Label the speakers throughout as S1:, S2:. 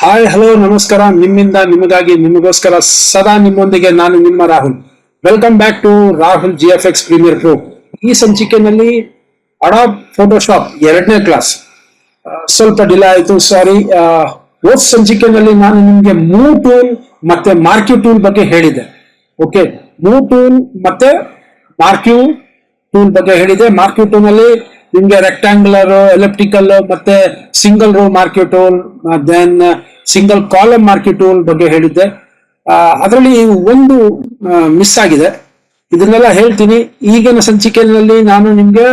S1: Hi hello ನಮಸ್ಕಾರ. ನಿಮ್ಮಿಂದ ನಿಮಗಾಗಿ ನಿಮಗೋಸ್ಕರ ಸದಾ ನಿಮ್ಮೊಂದಿಗೆ ನಾನು ನಿಮ್ಮ Rahul. Welcome back to Rahul GFX Premiere Pro. ಈ ಸಂಚಿಕೆಯಲ್ಲಿ ಅಡಾಬ್ ಫೋಟೋಶಾಪ್ 2ನೇ ಕ್ಲಾಸ್ ಸ್ವಲ್ಪ ಡಿಲೇ ಆಯಿತು, ಸಾರಿ. ಹೋದ ಸಂಚಿಕೆಯಲ್ಲಿ ನಾನು ನಿಮಗೆ ಮೂವ್ ಟೂಲ್ ಮತ್ತೆ ಮಾರ್ಕ್ಯೂ ಟೂಲ್ ಬಗ್ಗೆ ಹೇಳಿದೆ. ಓಕೆ, ಮೂವ್ ಟೂಲ್ ಮತ್ತೆ ಮಾರ್ಕ್ಯೂ ಟೂಲ್ ಬಗ್ಗೆ ಹೇಳಿದೆ. ಮಾರ್ಕ್ಯೂ ಟೂಲ್ ನಲ್ಲಿ ನಿಮ್ಗೆ ರೆಕ್ಟಾಂಗ್ಯುಲರ್, ಎಲಿಪ್ಟಿಕಲ್ ಮತ್ತೆ single row marquee tool, then single column marquee tool ಬಗ್ಗೆ ಹೇಳಿದ್ದೆ. ಅದರಲ್ಲಿ ಒಂದು ಮಿಸ್ ಆಗಿದೆ. ಇದನ್ನೆಲ್ಲ ಹೇಳ್ತೀನಿ ಈಗಿನ ಸಂಚಿಕೆಯಲ್ಲಿ. ನಾನು ನಿಮ್ಗೆ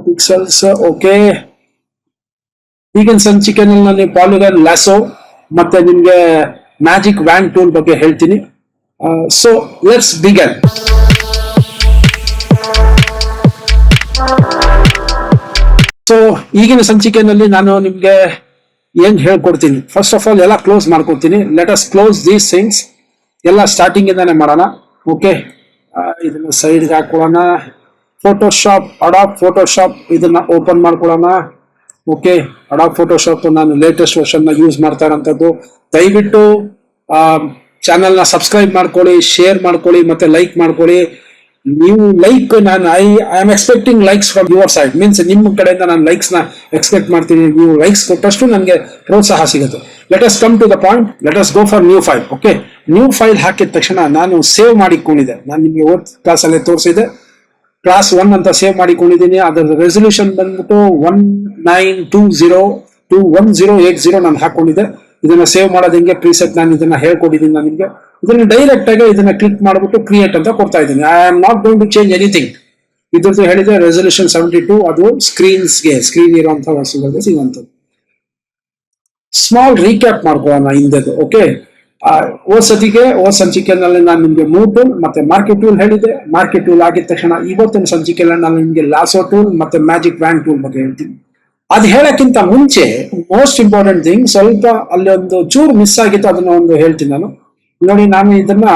S1: ಪಿಕ್ಸೆಲ್ಸ್, ಓಕೆ, ಈಗಿನ ಸಂಚಿಕೆಯಲ್ಲಿ ಪಾಲಿಗನ್ ಲ್ಯಾಸೋ ಮತ್ತೆ ನಿಮ್ಗೆ ಮ್ಯಾಜಿಕ್ ವ್ಯಾಂಡ್ ಟೂಲ್ ಬಗ್ಗೆ ಹೇಳ್ತೀನಿ. So let's begun. ಸೊ ಈಗಿನ ಸಂಚಿಕೆಯಲ್ಲಿ ನಾನು ನಿಮ್ಗೆ ಏನ್ ಹೇಳ್ಕೊಡ್ತೀನಿ, ಫಸ್ಟ್ ಆಫ್ ಆಲ್ ಎಲ್ಲ ಕ್ಲೋಸ್ ಮಾಡ್ಕೊಡ್ತೀನಿ. Let us close these things. ಎಲ್ಲ ಸ್ಟಾರ್ಟಿಂಗ್ ಇಂದಾನೆ ಮಾಡೋಣ. ಓಕೆ, ಇದನ್ನ ಸೈಡ್ಗೆ ಹಾಕೊಳ್ಳೋಣ. ಫೋಟೋಶಾಪ್, ಅಡಾಬ್ ಫೋಟೋಶಾಪ್ ಇದನ್ನ ಓಪನ್ ಮಾಡ್ಕೊಳ್ಳೋಣ. ಓಕೆ, ಅಡಾಬ್ ಫೋಟೋಶಾಪ್ ನಾನು ಲೇಟೆಸ್ಟ್ ವರ್ಷನ್ ನ ಯೂಸ್ ಮಾಡ್ತಾ ಇರೋಂಥದ್ದು. ದಯವಿಟ್ಟು ಚಾನೆಲ್ ನ ಸಬ್ಸ್ಕ್ರೈಬ್ ಮಾಡ್ಕೊಳ್ಳಿ, ಶೇರ್ ಮಾಡ್ಕೊಳ್ಳಿ ಮತ್ತೆ ಲೈಕ್ ಮಾಡ್ಕೊಳ್ಳಿ. ನೀವು ಲೈಕ್, ನಾನು I am expecting likes from your side. Means ನಿಮ್ಮ ಕಡೆಯಿಂದ ನಾನು ಲೈಕ್ಸ್ ನ ಎಕ್ಸ್ಪೆಕ್ಟ್ ಮಾಡ್ತೀನಿ. ನೀವು ಲೈಕ್ಸ್ ಕೊಟ್ಟಷ್ಟು ನನಗೆ ಪ್ರೋತ್ಸಾಹ ಸಿಗುತ್ತೆ. Let us come to the point. Let us go for new file. Okay, new file ಹಾಕಿದ ತಕ್ಷಣ ನಾನು ಸೇವ್ ಮಾಡಿಕೊಂಡಿದ್ದೆ. ನಾನು ನಿಮಗೆ ಹೋದ ಕ್ಲಾಸಲ್ಲೇ ತೋರಿಸಿದೆ. ಕ್ಲಾಸ್ 1 ಅಂತ ಸೇವ್ ಮಾಡಿಕೊಂಡಿದ್ದೀನಿ. ಅದರ ರೆಸೊಲ್ಯೂಷನ್ ಬಂದ್ಬಿಟ್ಟು 1920 ನಾನು ಹಾಕೊಂಡಿದ್ದೆ. ಇದನ್ನ ಸೇವ್ ಮಾಡೋದು ಹೆಂಗೆ, ಪ್ರೀಸೆಟ್ ನಾನು ಇದನ್ನ ಹೇಳ್ಕೊಟ್ಟಿದ್ದೀನಿ. ನಾನು ನಿಮಗೆ ಇದನ್ನ ಡೈರೆಕ್ಟ್ ಆಗಿ ಇದನ್ನ ಕ್ಲಿಕ್ ಮಾಡಿಬಿಟ್ಟು ಕ್ರಿಯೇಟ್ ಅಂತ ಕೊಡ್ತಾ ಇದ್ದೀನಿ. I am not going to change anything. ಇದ್ರದ್ದು ಹೇಳಿದ್ರೆ ರೆಸೊಲ್ಯೂಷನ್ 72, ಅದು ಸ್ಕ್ರೀನ್ ಇರುವಂತಹ ವಸ್ತುಗಳಿಗೆ ಸಿಗುವಂಥದ್ದು. ಸ್ಮಾಲ್ ರೀಕ್ಯಾಪ್ ಮಾಡ್ಕೊಳ್ಳೋಣ ಹಿಂದೆದು. ಓಕೆ, ಹೋದ ಸಂಚಿಕೆಯಲ್ಲಿ ನಾನು ನಿಮ್ಗೆ ಮೂವ್ ಟೂಲ್ ಮತ್ತೆ ಮಾರ್ಕ್ಯೂ ಟೂಲ್ ಹೇಳಿದೆ. ಮಾರ್ಕ್ಯೂ ಟೂಲ್ ಆಗಿದ ತಕ್ಷಣ ಇವತ್ತಿನ ಸಂಚಿಕೆಯಲ್ಲಿ ನಾನು ನಿಮ್ಗೆ ಲಾಸೋ ಟೂಲ್ ಮತ್ತೆ ಮ್ಯಾಜಿಕ್ ವ್ಯಾಂಡ್ ಟೂಲ್ ಬಗ್ಗೆ ಹೇಳ್ತೀನಿ. ಅದು ಹೇಳಕ್ಕಿಂತ ಮುಂಚೆ ಮೋಸ್ಟ್ ಇಂಪಾರ್ಟೆಂಟ್ ಥಿಂಗ್, ಸ್ವಲ್ಪ ಅಲ್ಲಿ ಒಂದು ಚೂರು ಮಿಸ್ ಆಗಿತ್ತು, ಅದನ್ನ ಒಂದು ಹೇಳ್ತೀನಿ ನಾನು. ನೋಡಿ, ನಾನು ಇದನ್ನ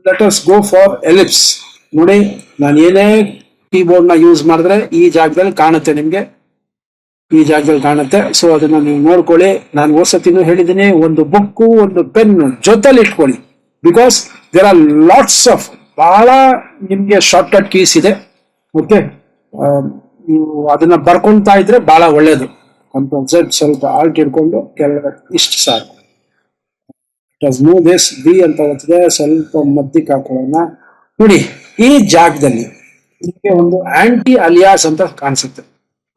S1: let us go for ellipse. ನೋಡಿ, ನಾನು ಏನೇ ಕೀಬೋರ್ಡ್ ನ ಯೂಸ್ ಮಾಡಿದ್ರೆ ಈ ಜಾಗದಲ್ಲಿ ಕಾಣುತ್ತೆ, ನಿಮ್ಗೆ ಈ ಜಾಗದಲ್ಲಿ ಕಾಣುತ್ತೆ. ಸೊ ಅದನ್ನ ನೀವು ನೋಡ್ಕೊಳ್ಳಿ. ನಾನು ಹೊಸತಿನೂ ಹೇಳಿದ್ದೀನಿ, ಒಂದು ಬುಕ್ಕು ಒಂದು ಪೆನ್ ಜೊತೆಲಿ ಇಟ್ಕೊಳ್ಳಿ. Because there are lots of, ಬಹಳ ನಿಮ್ಗೆ ಶಾರ್ಟ್ ಕಟ್ ಕೀಸ್ ಇದೆ. ಓಕೆ, ನೀವು ಅದನ್ನ ಬರ್ಕೊಂತಾ ಇದ್ರೆ ಬಹಳ ಒಳ್ಳೇದು. Ctrl Z, ಸ್ವಲ್ಪ ಆಲ್ಟ್ ಇಟ್ಕೊಂಡು ಕೆಳಗಡೆ ಇಷ್ಟು ಸಾಕು. ಮೂವ್ ದಿಸ್ ಬಿ ಅಂತ ಹೋಗ್ತದೆ. ಸ್ವಲ್ಪ ಮಧ್ಯಕ್ಕೆ ಹಾಕೊಳ್ಳೋಣ. ನೋಡಿ, ಈ ಜಾಗದಲ್ಲಿ ನಿಮಗೆ ಒಂದು ಆಂಟಿ ಅಲಿಯಾಸ್ ಅಂತ ಕಾಣಿಸುತ್ತೆ.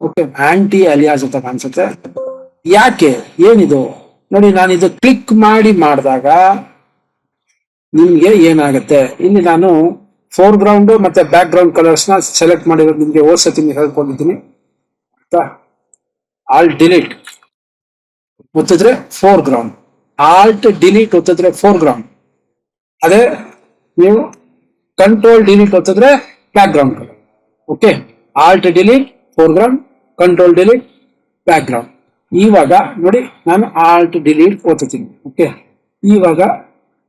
S1: ಓಕೆ, ಆಂಟಿ ಅಲಿಯಾಸ್ ಅಂತ ಕಾಣಿಸುತ್ತೆ. ಯಾಕೆ, ಏನಿದು? ನೋಡಿ, ನಾನು ಇದು ಕ್ಲಿಕ್ ಮಾಡಿದಾಗ ನಿಮ್ಗೆ ಏನಾಗುತ್ತೆ, ಇಲ್ಲಿ ನಾನು ಫೋರ್ ಗ್ರೌಂಡ್ ಮತ್ತೆ ಬ್ಯಾಕ್ ಗ್ರೌಂಡ್ ಕಲರ್ಸ್ ನ ಸೆಲೆಕ್ಟ್ ಮಾಡಿರೋದು ನಿಮ್ಗೆ ಓದ್ಸತಿ ಹೇಳ್ಕೊಂಡಿದ್ದೀನಿ. ಆಲ್ಟ್ ಡಿಲೀಟ್ ಒತ್ತಿದ್ರೆ ಫೋರ್ ಗ್ರೌಂಡ್, ಆಲ್ಟ್ ಡಿಲೀಟ್ ಒತ್ತಿದ್ರೆ ಫೋರ್ ಗ್ರೌಂಡ್. ಅದೇ ನೀವು ಕಂಟ್ರೋಲ್ ಡಿಲೀಟ್ ಒತ್ತಿದ್ರೆ background colour. Okay, alt delete foreground, control delete background. ಇವಾಗ ನೋಡಿ, ನಾನು ಆಲ್ಟ್ ಡಿಲೀಟ್ ಒತ್ತುತ್ತೀನಿ. ಓಕೆ, ಇವಾಗ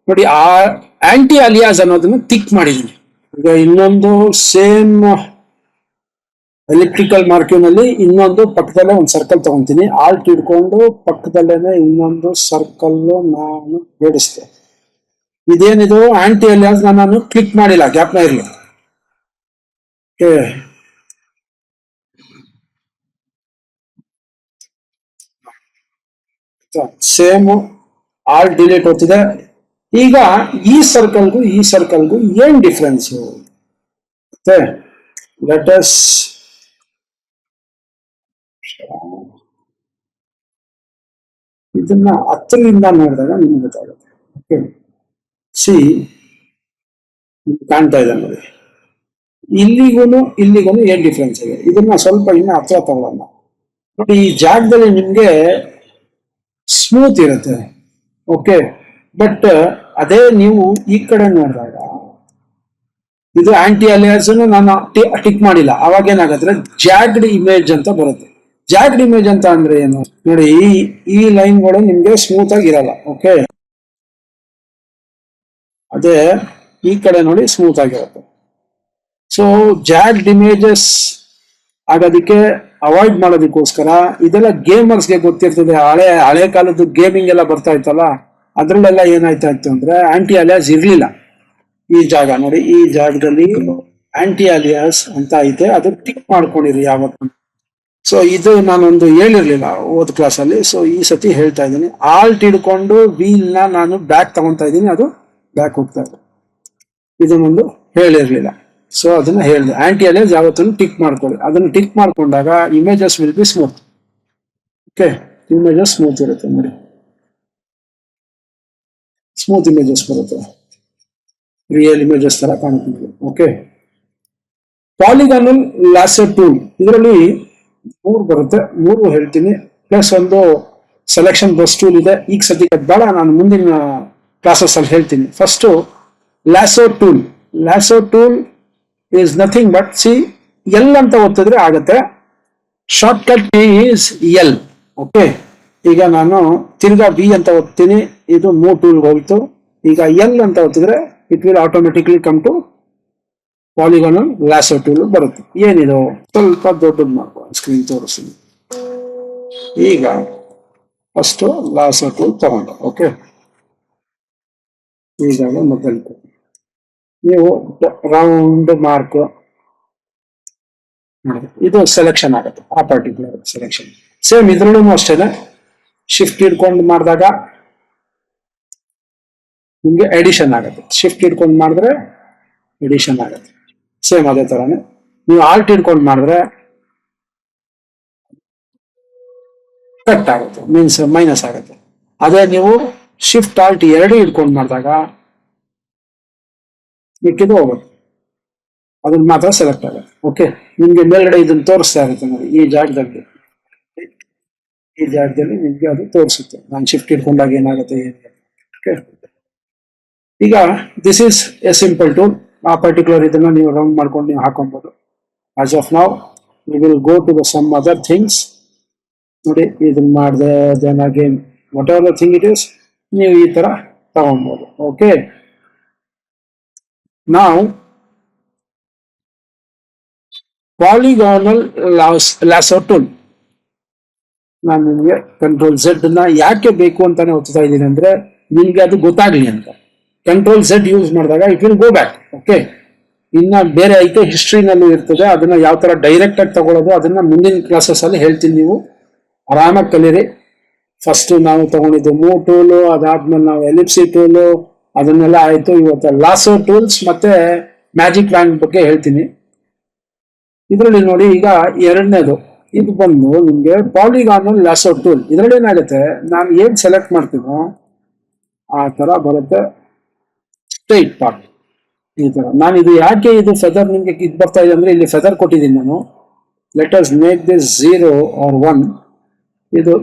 S1: ನೋಡಿ, ಆ ಆಂಟಿ ಅಲಿಯಾಸ್ ಅನ್ನೋದನ್ನು ಟಿಕ್ ಮಾಡಿದ್ದೀನಿ. ಈಗ ಇನ್ನೊಂದು ಸೇಮ್ ಎಲಿಪ್ಟಿಕಲ್ ಮಾರ್ಕ್ಯೂನಲ್ಲಿ ಇನ್ನೊಂದು ಪಕ್ಕದಲ್ಲೇ ಒಂದು ಸರ್ಕಲ್ ತಗೊಂತೀನಿ. ಆಲ್ಟ್ ಹಿಡ್ಕೊಂಡು ಪಕ್ಕದಲ್ಲೇನೆ ಇನ್ನೊಂದು ಸರ್ಕಲ್ ನಾನು ಜೋಡಿಸ್ತೇನೆ. ಇದೇನಿದು ಆಂಟಿ ಅಲಿಯಾಸ್ ನಾನು ಕ್ಲಿಕ್ ಮಾಡಿಲ್ಲ, ಗ್ಯಾಪ್ನ ಇರಲಿ. ಓಕೆ, ಸೇಮ್ ಆಲ್ಟ್ ಡಿಲೀಟ್ ಒತ್ತಿದೆ. ಈಗ ಈ ಸರ್ಕಲ್ಗೂ ಏನ್ ಡಿಫ್ರೆನ್ಸ್? ಲೆಟ್ ಅಸ್ ಇದನ್ನ ಹತ್ತರಿಂದ ನೋಡಿದಾಗ ನಿಮ್ಗೆ ಗೊತ್ತಾಗುತ್ತೆ. ಓಕೆ, ಸಿ, ಕಾಣ್ತಾ ಇದೆ ನೋಡಿ, ಇಲ್ಲಿಗೂ ಏನ್ ಡಿಫ್ರೆನ್ಸ್ ಇದೆ. ಇದನ್ನ ಸ್ವಲ್ಪ ಇನ್ನ ಹತ್ರ ತಗೊಳ್ಳೋಣ. ನೋಡಿ, ಈ ಜಾಗದಲ್ಲಿ ನಿಮ್ಗೆ ಸ್ಮೂತ್ ಇರುತ್ತೆ. ಓಕೆ, ಬಟ್ ಅದೇ ನೀವು ಈ ಕಡೆ ನೋಡಿದಾಗ ಇದು ಆಂಟಿ ಅಲಿಯಾಸ್ ನಾನು ಟಿಕ್ ಮಾಡಿಲ್ಲ. ಅವಾಗ ಏನಾಗುತ್ತೆ, ಜಾಗ್ಡ್ ಇಮೇಜ್ ಅಂತ ಬರುತ್ತೆ. ಜಾಗ್ಡ್ ಇಮೇಜ್ ಅಂತ ಅಂದ್ರೆ ಏನು ನೋಡಿ, ಈ ಲೈನ್ಗಳು ನಿಮ್ಗೆ ಸ್ಮೂತ್ ಆಗಿ ಇರಲ್ಲ. ಓಕೆ, ಅದೇ ಈ ಕಡೆ ನೋಡಿ ಸ್ಮೂತ್ ಆಗಿರುತ್ತೆ. ಸೊ ಜಾಗ್ಡ್ ಇಮೇಜಸ್ ಆಗೋದಕ್ಕೆ ಅವಾಯ್ಡ್ ಮಾಡೋದಕ್ಕೋಸ್ಕರ ಇದೆಲ್ಲ ಗೇಮರ್ಸ್ಗೆ ಗೊತ್ತಿರ್ತದೆ. ಹಳೆ ಕಾಲದ್ದು ಗೇಮಿಂಗ್ ಎಲ್ಲ ಬರ್ತಾ ಇತ್ತಲ್ಲ, ಅದ್ರಲ್ಲೆಲ್ಲ ಏನಾಯ್ತಾ ಇತ್ತು ಅಂದ್ರೆ ಆಂಟಿ ಅಲಿಯಾಸ್ ಇರ್ಲಿಲ್ಲ. ಈ ಜಾಗ ನೋಡಿ, ಈ ಜಾಗದಲ್ಲಿ ಆಂಟಿ ಅಲಿಯಾಸ್ ಅಂತ ಐತೆ, ಅದು ಟಿಕ್ ಮಾಡ್ಕೊಂಡಿರಿ ಯಾವತ್ತು. ಸೊ ಇದು ನಾನೊಂದು ಹೇಳಿರ್ಲಿಲ್ಲ ಓದ್ ಕ್ಲಾಸ್ ಅಲ್ಲಿ. ಸೊ ಈ ಸತಿ ಹೇಳ್ತಾ ಇದ್ದೀನಿ, ಆಲ್ಟ್ ಹಿಡ್ಕೊಂಡು ವೀಲ್ ನ ನಾನು ಬ್ಯಾಕ್ ತಗೊಂತಾ ಇದ್ದೀನಿ, ಅದು ಬ್ಯಾಕ್ ಹೋಗ್ತಾ ಇದೆ. ಇದನ್ನೊಂದು ಹೇಳಿರ್ಲಿಲ್ಲ, ಸೊ ಅದನ್ನ ಹೇಳಿದೆ. ಆಂಟಿ ಅಲಿಯಾಸ್ ಯಾವತ್ತೂ ಟಿಕ್ ಮಾಡ್ಕೊಳ್ಳಿ. ಅದನ್ನ ಟಿಕ್ ಮಾಡ್ಕೊಂಡಾಗ images will be smooth. Okay, images smooth ಇರುತ್ತೆ ನೋಡಿ, ಸ್ಮೂತ್ ಇಮೇಜಸ್ ಬರುತ್ತೆ, ರಿಯಲ್ ಇಮೇಜಸ್ ತರ ಕಾಣುತ್ತೆ. ಓಕೆ, ಪಾಲಿಗಾನಲ್ ಲ್ಯಾಸೋ ಟೂಲ್, ಇದರಲ್ಲಿ 3 ಬರುತ್ತೆ, 3 ಹೇಳ್ತೀನಿ, ಪ್ಲಸ್ ಒಂದು ಸೆಲೆಕ್ಷನ್ ಬಸ್ ಟೂಲ್ ಇದೆ. ಈಗ ಸದ್ಯಕ್ಕೆ ಬೇಡ, ನಾನು ಮುಂದಿನ ಕ್ಲಾಸಸ್ ಅಲ್ಲಿ ಹೇಳ್ತೀನಿ. First lasso tool. Lasso tool is nothing but, see, L ಅಂತ ಒತ್ತಿದ್ರೆ ಆಗತ್ತೆ. Shortcut is L. Okay, ಈಗ ನಾನು ತಿರ್ಗಾ ವಿ ಅಂತ ಒತ್ತೀನಿ, ಇದು ಮೂವ್ ಟೂಲ್ ಹೋಯ್ತು. ಈಗ ಎಲ್ ಅಂತ ಒತ್ತಿದ್ರೆ it will automatically come to polygonal lasso tool ಬರುತ್ತೆ. ಏನಿದು, ಸ್ವಲ್ಪ ದೊಡ್ಡದು ಮಾಡ್ಕೊ, ಸ್ಕ್ರೀನ್ ತೋರಿಸ್ತೀನಿ. ಈಗ ಫಸ್ಟ್ ಲ್ಯಾಸೋ ಟೂಲ್ ತಗೊಂಡು, ಓಕೆ, ಈಗ ಮೊದಲು ನೀವು ರೌಂಡ್ ಮಾರ್ಕ್ ಇದು ಸೆಲೆಕ್ಷನ್ ಆಗುತ್ತೆ, ಆ ಪರ್ಟಿಕ್ಯುಲರ್ ಸೆಲೆಕ್ಷನ್. ಸೇಮ್ ಇದ್ರಲ್ಲೂ ಅಷ್ಟೇನೆ, ಶಿಫ್ಟ್ ಹಿಡ್ಕೊಂಡು ಮಾಡಿದಾಗ ನಿಮ್ಗೆ ಎಡಿಷನ್ ಆಗುತ್ತೆ. ಶಿಫ್ಟ್ ಹಿಡ್ಕೊಂಡು ಮಾಡಿದ್ರೆ ಎಡಿಷನ್ ಆಗುತ್ತೆ. ಸೇಮ್ ಅದೇ ತರಾನೇ ನೀವು ಆಲ್ಟ್ ಹಿಡ್ಕೊಂಡು ಮಾಡಿದ್ರೆ ಕಟ್ ಆಗುತ್ತೆ, ಮೀನ್ಸ್ ಮೈನಸ್ ಆಗುತ್ತೆ. ಅದೇ ನೀವು ಶಿಫ್ಟ್ ಆಲ್ಟ್ ಎರಡು ಹಿಡ್ಕೊಂಡು ಮಾಡಿದಾಗ ಮಿಕ್ಕಿದ್ದು ಹೋಗುತ್ತೆ, ಅದನ್ನ ಮಾತ್ರ ಸೆಲೆಕ್ಟ್ ಆಗುತ್ತೆ. ಓಕೆ, ನಿಮ್ಗೆ ಮೇಲ್ಗಡೆ ಇದನ್ನ ತೋರಿಸ್ತಾ ಇರುತ್ತೆ ನೋಡಿ, ಈ ಜಾಗದಲ್ಲಿ ನಿಮ್ಗೆ ಅದು ತೋರಿಸುತ್ತೆ, ನಾನು ಶಿಫ್ಟ್ ಹಿಡ್ಕೊಂಡಾಗ ಏನಾಗುತ್ತೆ ಏನಿದೆ. ಓಕೆ, ಈಗ this is a simple tool. ಆ ಪರ್ಟಿಕ್ಯುಲರ್ ಇದನ್ನ ನೀವು ರೌಂಡ್ ಮಾಡ್ಕೊಂಡು ನೀವು ಹಾಕೊಬಹುದು. As of now we will go to the some other things. ನೋಡಿ, ಇದನ್ನ ಮಾಡಿದೆ, then again whatever the thing it is, ನೀವು ಈ ತರ ತಗೊಬಹುದು. ಓಕೆ, ನಾವು ಪಾಲಿಗಾನಲ್ ಲ್ಯಾಸೋ ಟೂಲ್, ನಾನು ನಿಮಗೆ ಕಂಟ್ರೋಲ್ ಝೆಡ್ ನ ಯಾಕೆ ಬೇಕು ಅಂತಾನೆ ಒತ್ತಾ ಇದ್ದೀನಿ ಅಂದ್ರೆ ನಿಮ್ಗೆ ಅದು ಗೊತ್ತಾಗ್ಲಿ ಅಂತ. ಕಂಟ್ರೋಲ್ ಝೆಡ್ ಯೂಸ್ ಮಾಡಿದಾಗ it will go back. Okay, ಇನ್ನ ಬೇರೆ ಐತೆ, ಹಿಸ್ಟ್ರಿನಲ್ಲೂ ಇರ್ತದೆ, ಅದನ್ನ ಯಾವ ತರ ಡೈರೆಕ್ಟ್ ಆಗಿ ತಗೊಳ್ಳೋದು ಅದನ್ನ ಮುಂದಿನ ಕ್ಲಾಸಸ್ ಅಲ್ಲಿ ಹೇಳ್ತೀನಿ. ನೀವು ಆರಾಮಾಗಿ ಕಲೀರಿ. ಫಸ್ಟ್ ನಾವು ತಗೊಂಡಿದ್ದು ಮೂವ್ ಟೂಲು, ಅದಾದ್ಮೇಲೆ ನಾವು ಎಲಿಪ್ಸಿ ಟೂಲು, ಅದನ್ನೆಲ್ಲ ಆಯ್ತು. ಇವತ್ತು ಲಾಸೋ ಟೂಲ್ಸ್ ಮತ್ತೆ ಮ್ಯಾಜಿಕ್ ವ್ಯಾಂಡ್ ಬಗ್ಗೆ ಹೇಳ್ತೀನಿ. ಇದರಲ್ಲಿ ನೋಡಿ, ಈಗ ಎರಡನೇದು ಇದು ಬಂದು ನಿಮ್ಗೆ ಪಾಲಿಗಾನಲ್ ಲ್ಯಾಸೋ ಟೂಲ್. ಇದರಲ್ಲಿ ಏನಾಗುತ್ತೆ, ನಾನು ಏನ್ ಸೆಲೆಕ್ಟ್ ಮಾಡ್ತೀನೋ ಆ ತರ ಬರುತ್ತೆ ಸ್ಟ್ರೈಟ್ ಪಾರ್ಟ್. ಈ ತರ ನಾನು ಇದು ಯಾಕೆ ಇದು ಫೆದರ್ ನಿಮ್ಗೆ ಇದು ಬರ್ತಾ ಇದೆ ಅಂದ್ರೆ, ಇಲ್ಲಿ ಫೆದರ್ ಕೊಟ್ಟಿದ್ದೀನಿ ನಾನು. Let us make this 0 or 1. ಇದು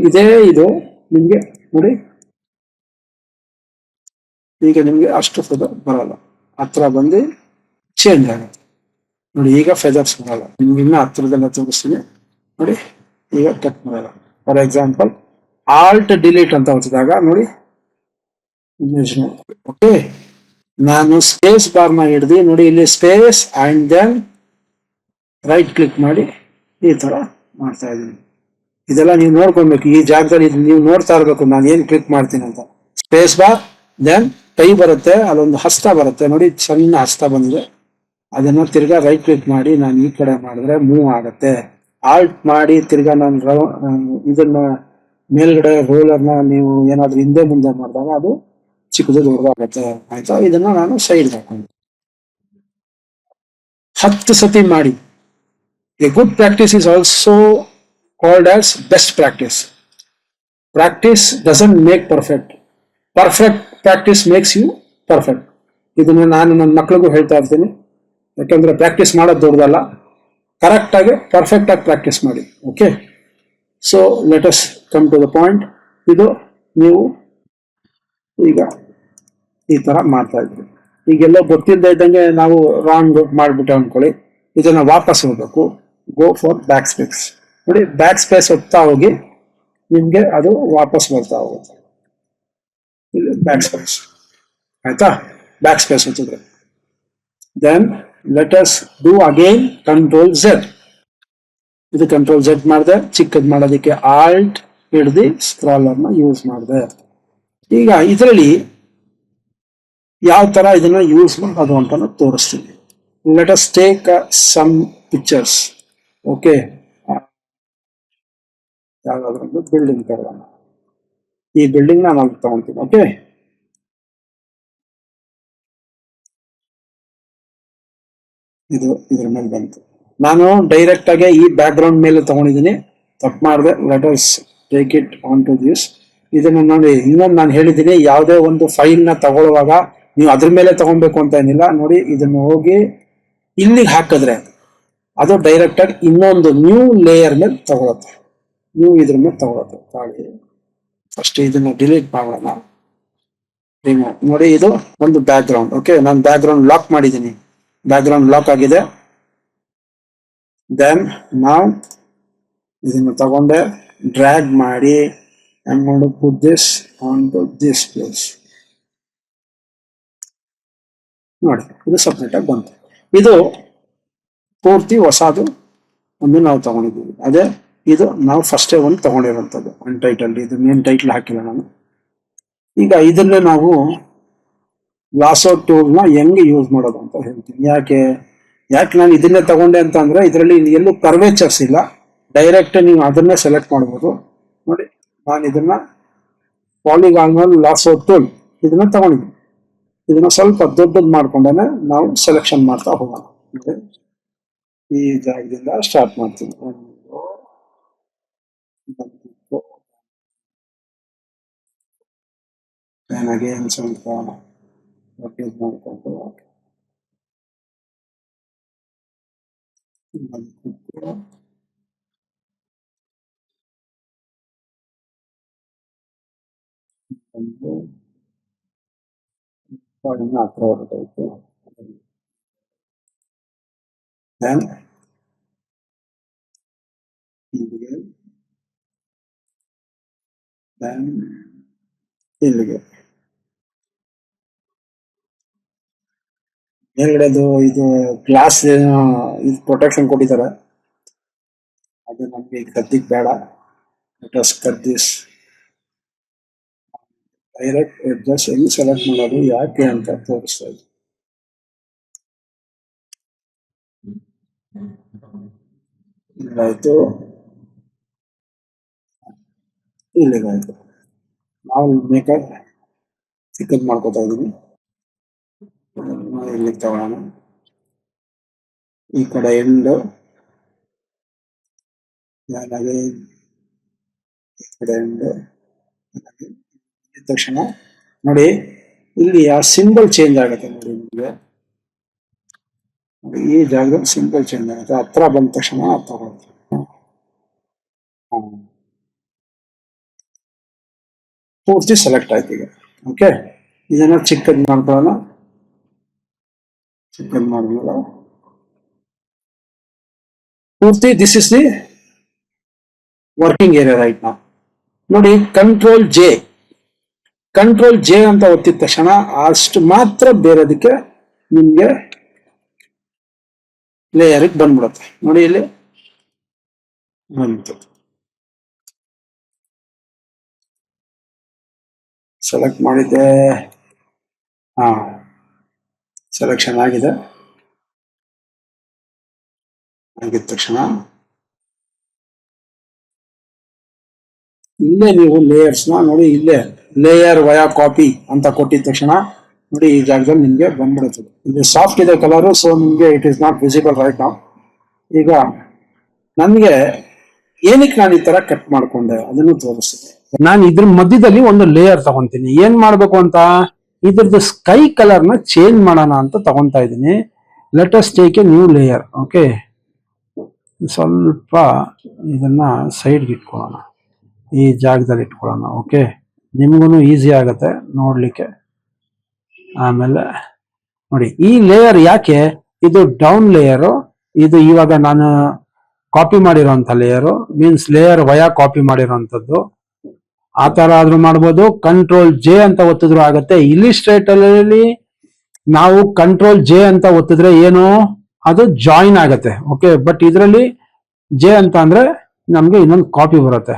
S1: ಇದು ನಿಮ್ಗೆ ನೋಡಿ, ಈಗ ನಿಮ್ಗೆ ಅಷ್ಟು ಫೆದರ್ ಬರಲ್ಲ, ಹತ್ರ ಬಂದು ಚೇಂಜ್ ಆಗುತ್ತೆ ನೋಡಿ. ಈಗ ಫೆದರ್ಸ್ ಬರಲ್ಲ ನಿಮ್ಗೆ, ಇನ್ನ ಹತ್ರದೆಲ್ಲ ತೋರಿಸ್ತೀನಿ ನೋಡಿ. ಈಗ ಕಟ್ ಮಾಡಲ್ಲ. ಫಾರ್ ಎಕ್ಸಾಂಪಲ್ ಆಲ್ಟ್ ಡಿಲೀಟ್ ಅಂತ ಹೊತ್ತಿದಾಗ ನೋಡಿ ಇಮೇಜ್. ಓಕೆ, ನಾನು ಸ್ಪೇಸ್ ಬಾರ್ ನ ಹಿಡ್ದು ನೋಡಿ, ಇಲ್ಲಿ space and then right click ಮಾಡಿ ಈ ತರ ಮಾಡ್ತಾ ಇದ್ದೀನಿ. ಇದೆಲ್ಲ ನೀವು ನೋಡ್ಕೊಳ್ಬೇಕು, ಈ ಜಾಗದಲ್ಲಿ ನೀವು ನೋಡ್ತಾ ಇರ್ಬೇಕು ನಾನು ಏನ್ ಕ್ಲಿಕ್ ಮಾಡ್ತೀನಿ ಅಂತ. ಸ್ಪೇಸ್ ಬಾರ್, ದೆನ್ ಕೈ ಬರುತ್ತೆ, ಅಲ್ಲೊಂದು ಹಸ್ತ ಬರುತ್ತೆ ನೋಡಿ, ಸಣ್ಣ ಹಸ್ತ ಬಂದಿದೆ. ಅದನ್ನ ತಿರ್ಗಾ ರೈಟ್ ಕ್ಲಿಕ್ ಮಾಡಿ ನಾನು ಈ ಕಡೆ ಮಾಡಿದ್ರೆ ಮೂವ್ ಆಗುತ್ತೆ. ಆಲ್ಟ್ ಮಾಡಿ ತಿರ್ಗಾ ನಾನು ಇದನ್ನ ಮೇಲ್ಗಡೆ ರೋಲರ್ನ ನೀವು ಏನಾದ್ರೂ ಹಿಂದೆ ಮುಂದೆ ಮಾಡಿದಾಗ ಅದು ಚಿಕ್ಕದು ದೊಡ್ಡದಾಗತ್ತೆ. ಆಯ್ತಾ, ಇದನ್ನ ನಾನು ಸೈಡ್ ಹಾಕೊಂಡು 10 ಸತಿ ಮಾಡಿ. A good practice is also called as best practice. Practice doesn't make perfect, perfect practice makes you perfect. ಇದನ್ನ ನಾನು ನನ್ನ ಮಕ್ಳಿಗೂ ಹೇಳ್ತಾ ಇರ್ತೀನಿ, ಯಾಕಂದ್ರೆ ಪ್ರಾಕ್ಟೀಸ್ ಮಾಡೋದು ದೊಡ್ಡದಲ್ಲ, ಕರೆಕ್ಟ್ ಆಗಿ ಪರ್ಫೆಕ್ಟ್ ಆಗಿ ಪ್ರಾಕ್ಟೀಸ್ ಮಾಡಿ. Okay, so let us come to the point. ಇದು ನೀವು ಈಗ ಈ ತರ ಮಾಡ್ತಾ ಇದ್ವಿ. ಈಗೆಲ್ಲ ಗೊತ್ತಿಲ್ಲದೆ ಇದ್ದಂಗೆ ನಾವು ರಾಂಗ್ ಮಾಡ್ಬಿಟ್ಟೆ ಅನ್ಕೊಳ್ಳಿ, ಇದನ್ನ ವಾಪಸ್ ಹೋಗ್ಬೇಕು. Go for backspace. ನೋಡಿ, ಬ್ಯಾಕ್ ಸ್ಪೇಸ್ ಹೋಗ್ತಾ ಹೋಗಿ ನಿಮ್ಗೆ ಅದು ವಾಪಸ್ ಬರ್ತಾ ಹೋಗುತ್ತೆ. ಇಲ್ಲಿ ಬ್ಯಾಕ್ ಸ್ಪೇಸ್ ಆಯ್ತಾ, ಬ್ಯಾಕ್ ಸ್ಪೇಸ್ ಹೊತ್ತಿದ್ರೆ then let us do again control Z. ಇದು ಕಂಟ್ರೋಲ್ Z ಮಾಡಿದೆ, ಚಿಕ್ಕದ್ ಮಾಡೋದಕ್ಕೆ ಆಲ್ಟ್ ಹಿಡ್ದು ಸ್ಕ್ರಾಲರ್ ನ ಯೂಸ್ ಮಾಡಿದೆ. ಈಗ ಇದರಲ್ಲಿ ಯಾವ ತರ ಇದನ್ನ ಯೂಸ್ ಮಾಡೋದು ಅಂತ ತೋರಿಸ್ತೀನಿ. Let us take some pictures. Okay, ಯಾವ್ದಾದ್ರು ಒಂದು ಬಿಲ್ಡಿಂಗ್ ತಗೋಣ. ಈ ಬಿಲ್ಡಿಂಗ್ ನಾನು ತಗೊಂತೀನಿ. ಓಕೆ, ಇದು ಇದ್ರ ಮೇಲೆ ಬಂತು. ನಾನು ಡೈರೆಕ್ಟ್ ಆಗಿ ಈ ಬ್ಯಾಕ್ ಗ್ರೌಂಡ್ ಮೇಲೆ ತಗೊಂಡಿದ್ದೀನಿ, ತಪ್ಪು ಮಾಡಿದೆ. Let us take it on to this. ಇದನ್ನ ನೋಡಿ, ಇನ್ನೊಂದು ನಾನು ಹೇಳಿದ್ದೀನಿ, ಯಾವುದೇ ಒಂದು ಫೈಲ್ ನ ತಗೊಳ್ಳುವಾಗ ನೀವು ಅದ್ರ ಮೇಲೆ ತಗೊಬೇಕು ಅಂತ ಏನಿಲ್ಲ. ನೋಡಿ, ಇದನ್ನು ಹೋಗಿ ಇಲ್ಲಿಗೆ ಹಾಕಿದ್ರೆ ಅದು ಡೈರೆಕ್ಟ್ ಆಗಿ ಇನ್ನೊಂದು ನ್ಯೂ ಲೇಯರ್ ಮೇಲೆ ತಗೊಳುತ್ತೆ. ನೀವು ಇದ್ರ ಮೇಲೆ ತಗೊಳುತ್ತೆ. ತಾಳಿ ಫಸ್ಟ್ ಇದನ್ನ ಡಿಲೀಟ್ ಮಾಡೋಣ. ನೋಡಿ, ಇದು ಒಂದು ಬ್ಯಾಕ್ ಗ್ರೌಂಡ್. ಓಕೆ, ನಾನು ಬ್ಯಾಕ್ ಗ್ರೌಂಡ್ ಲಾಕ್ ಮಾಡಿದ್ದೀನಿ. ಬ್ಯಾಕ್ ಗ್ರೌಂಡ್ ಲಾಕ್ ಆಗಿದೆ. ದೆನ್ ನಾವು ಇದನ್ನು ತಗೊಂಡೆ ಡ್ರ್ಯಾಗ್ ಮಾಡಿ I'm going to put this onto this place. ನೋಡಿ, ಇದು ಸಪ್ರೇಟ್ ಆಗಿ ಬಂತು. ಇದು ಪೂರ್ತಿ ಹೊಸದು ಒಂದು ನಾವು ತಗೊಂಡಿದ್ದೀವಿ. ಅದೇ ಇದು ನಾವು ಫಸ್ಟೇ ಒಂದು ತಗೊಂಡಿರೋಂಥದ್ದು ಅನ್ಟೈಟಲ್. ಇದು ಮೇನ್ ಟೈಟ್ಲ್ ಹಾಕಿಲ್ಲ ನಾನು. ಈಗ ಇದನ್ನೇ ನಾವು ಲಾಸೋ ಟೂಲ್ನ ಹೆಂಗೆ ಯೂಸ್ ಮಾಡೋದು ಅಂತ ಹೇಳ್ತೀನಿ. ಯಾಕೆ ನಾನು ಇದನ್ನೇ ತಗೊಂಡೆ ಅಂತ ಅಂದ್ರೆ ಇದರಲ್ಲಿ ಎಲ್ಲೂ ಕರ್ವೇಚರ್ಸ್ ಇಲ್ಲ. ಡೈರೆಕ್ಟ್ ನೀವು ಅದನ್ನೇ ಸೆಲೆಕ್ಟ್ ಮಾಡ್ಬೋದು. ನೋಡಿ, ನಾನು ಇದನ್ನ ಪಾಲಿಗಾನ್ ಲಾಸೋ ಟೂಲ್ ಇದನ್ನ ತಗೊಂಡಿದ್ದೀನಿ. ಇದನ್ನ ಸ್ವಲ್ಪ ದೊಡ್ಡದು ಮಾಡ್ಕೊಂಡೇನೆ ನಾವು ಸೆಲೆಕ್ಷನ್ ಮಾಡ್ತಾ ಹೋಗೋಣ. ಈ ಜಾಗದಿಂದ ಸ್ಟಾರ್ಟ್ ಮಾಡ್ತೀನಿ. ಅಗೇನ್ ಸ್ವಲ್ಪ ಮಾಡ್ಕೊಂಡು ಹತ್ರ ಹೊರಟಾಯ್ತು. ಇಲ್ಲಿಗೆ ಮೇಲ್ಗಡೆದು ಇದು ಗ್ಲಾಸ್ ಇದು ಪ್ರೊಟೆಕ್ಷನ್ ಕೊಟ್ಟಿದ್ದಾರೆ, ಅದು ನಮ್ಗೆ ಈಗ ಸದ್ಯಕ್ಕೆ ಬೇಡ. ದಿಸ್ ಡೈರೆಕ್ಟ್ ಅಡ್ಜಸ್ಟ್ ಹೆಂಗ್ ಸೆಲೆಕ್ಟ್ ಮಾಡೋದು ಯಾಕೆ ಅಂತ ತೋರಿಸ್ತಾ ಇದ್ವಿ. ಇಲ್ಲಾಯ್ತು, ಇಲ್ಲಿಗಾಯ್ತು. ನಾವು ಬೇಕಾದ ಚಿಕ್ಕದ್ ಮಾಡ್ಕೊತಾ ಇದೀವಿ. ಇಲ್ಲಿಗೆ ತಗೋಣ. ಈ ಕಡೆ ಎಂಡ್ ಈ ಕಡೆ ಎಂಡ್ ತಕ್ಷಣ ನೋಡಿ, ಇಲ್ಲಿ ಆ ಸಿಂಬಲ್ ಚೇಂಜ್ ಆಗುತ್ತೆ. ನೋಡಿ, ನಿಮಗೆ ಈ ಜಾಗದಲ್ಲಿ ಸಿಂಬಲ್ ಚೇಂಜ್ ಆಗುತ್ತೆ. ಹತ್ರ ಬಂದ ತಕ್ಷಣ ತಗೊಳ್ತೀವಿ. ಪೂರ್ತಿ ಸೆಲೆಕ್ಟ್ ಆಯ್ತು ಈಗ. ಓಕೆ, ಇದನ್ನ ಚಿಕ್ಕದ್ ಮಾಡ್ಕೊಳ್ಳೋಣ. ಚಿಕ್ಕದ್ ಮಾಡಿದ್ಮೇಲೆ ಪೂರ್ತಿ this is the working area right ನಾವು. ನೋಡಿ, ಕಂಟ್ರೋಲ್ ಜೆ ಅಂತ ಒತ್ತಿದ ತಕ್ಷಣ ಅಷ್ಟು ಮಾತ್ರ ಬೇರೆದಕ್ಕೆ ನಿಮ್ಗೆ ಲೇಯರ್ ಬಂದ್ಬಿಡುತ್ತೆ. ನೋಡಿ, ಇಲ್ಲಿ ಬಂತು. ಸೆಲೆಕ್ಟ್ ಮಾಡಿದ್ದೆ, ಸೆಲೆಕ್ಷನ್ ಆಗಿದೆ. ಆಗಿದ ತಕ್ಷಣ ಇಲ್ಲೇ ನೀವು ಲೇಯರ್ಸ್ನ ನೋಡಿ, ಇಲ್ಲೇ ಲೇಯರ್ ವಯಾ ಕಾಪಿ ಅಂತ ಕೊಟ್ಟಿದ ತಕ್ಷಣ ನೋಡಿ, ಈ ಜಾಗದಲ್ಲಿ ನಿಮ್ಗೆ ಬಂದ್ಬಿಡುತ್ತದೆ. ಇದು ಸಾಫ್ಟ್ ಇದೆ ಕಲರು, ಸೊ ನಿಮ್ಗೆ it is not visible right ನಾವು. ಈಗ ನನ್ಗೆ ಏನಕ್ಕೆ ನಾನು ಈ ತರ ಕಟ್ ಮಾಡ್ಕೊಂಡೆ ಅದನ್ನು ತೋರಿಸ್ತೀನಿ. ನಾನು ಇದ್ರ ಮಧ್ಯದಲ್ಲಿ ಒಂದು ಲೇಯರ್ ತಗೊಂತೀನಿ. ಏನ್ ಮಾಡ್ಬೇಕು ಅಂತ, ಇದ್ರದ್ದು ಸ್ಕೈ ಕಲರ್ ನ ಚೇಂಜ್ ಮಾಡೋಣ ಅಂತ ತಗೊಂತಾ ಇದ್ದೀನಿ. Let us take A new layer. Okay, ಸ್ವಲ್ಪ ಇದನ್ನ ಸೈಡ್ಗೆ ಇಟ್ಕೊಳ್ಳೋಣ, ಈ ಜಾಗದಲ್ಲಿ ಇಟ್ಕೊಳ್ಳೋಣ. ಓಕೆ, ನಿಮ್ಗೂ ಈಸಿ ಆಗುತ್ತೆ ನೋಡ್ಲಿಕ್ಕೆ. ಆಮೇಲೆ ನೋಡಿ, ಈ ಲೇಯರ್ ಯಾಕೆ ಇದು ಡೌನ್ ಲೇಯರು, ಇದು ಇವಾಗ ನಾನು ಕಾಪಿ ಮಾಡಿರೋಂಥ layer, means layer via copy ಮಾಡಿರೋಂಥದ್ದು. ಆ ತರ ಆದ್ರೂ ಮಾಡ್ಬೋದು. ಕಂಟ್ರೋಲ್ ಜೆ ಅಂತ ಒತ್ತಿದ್ರು ಆಗತ್ತೆ. ಇಲಿಸ್ಟ್ರೇಟರ್ ಅಲ್ಲಿ ನಾವು ಕಂಟ್ರೋಲ್ ಜೆ ಅಂತ ಒತ್ತಿದ್ರೆ ಏನು, ಅದು ಜಾಯಿನ್ ಆಗತ್ತೆ. ಓಕೆ, ಬಟ್ ಇದರಲ್ಲಿ ಜೆ ಅಂತ ಅಂದ್ರೆ ನಮ್ಗೆ ಇನ್ನೊಂದು ಕಾಪಿ ಬರುತ್ತೆ.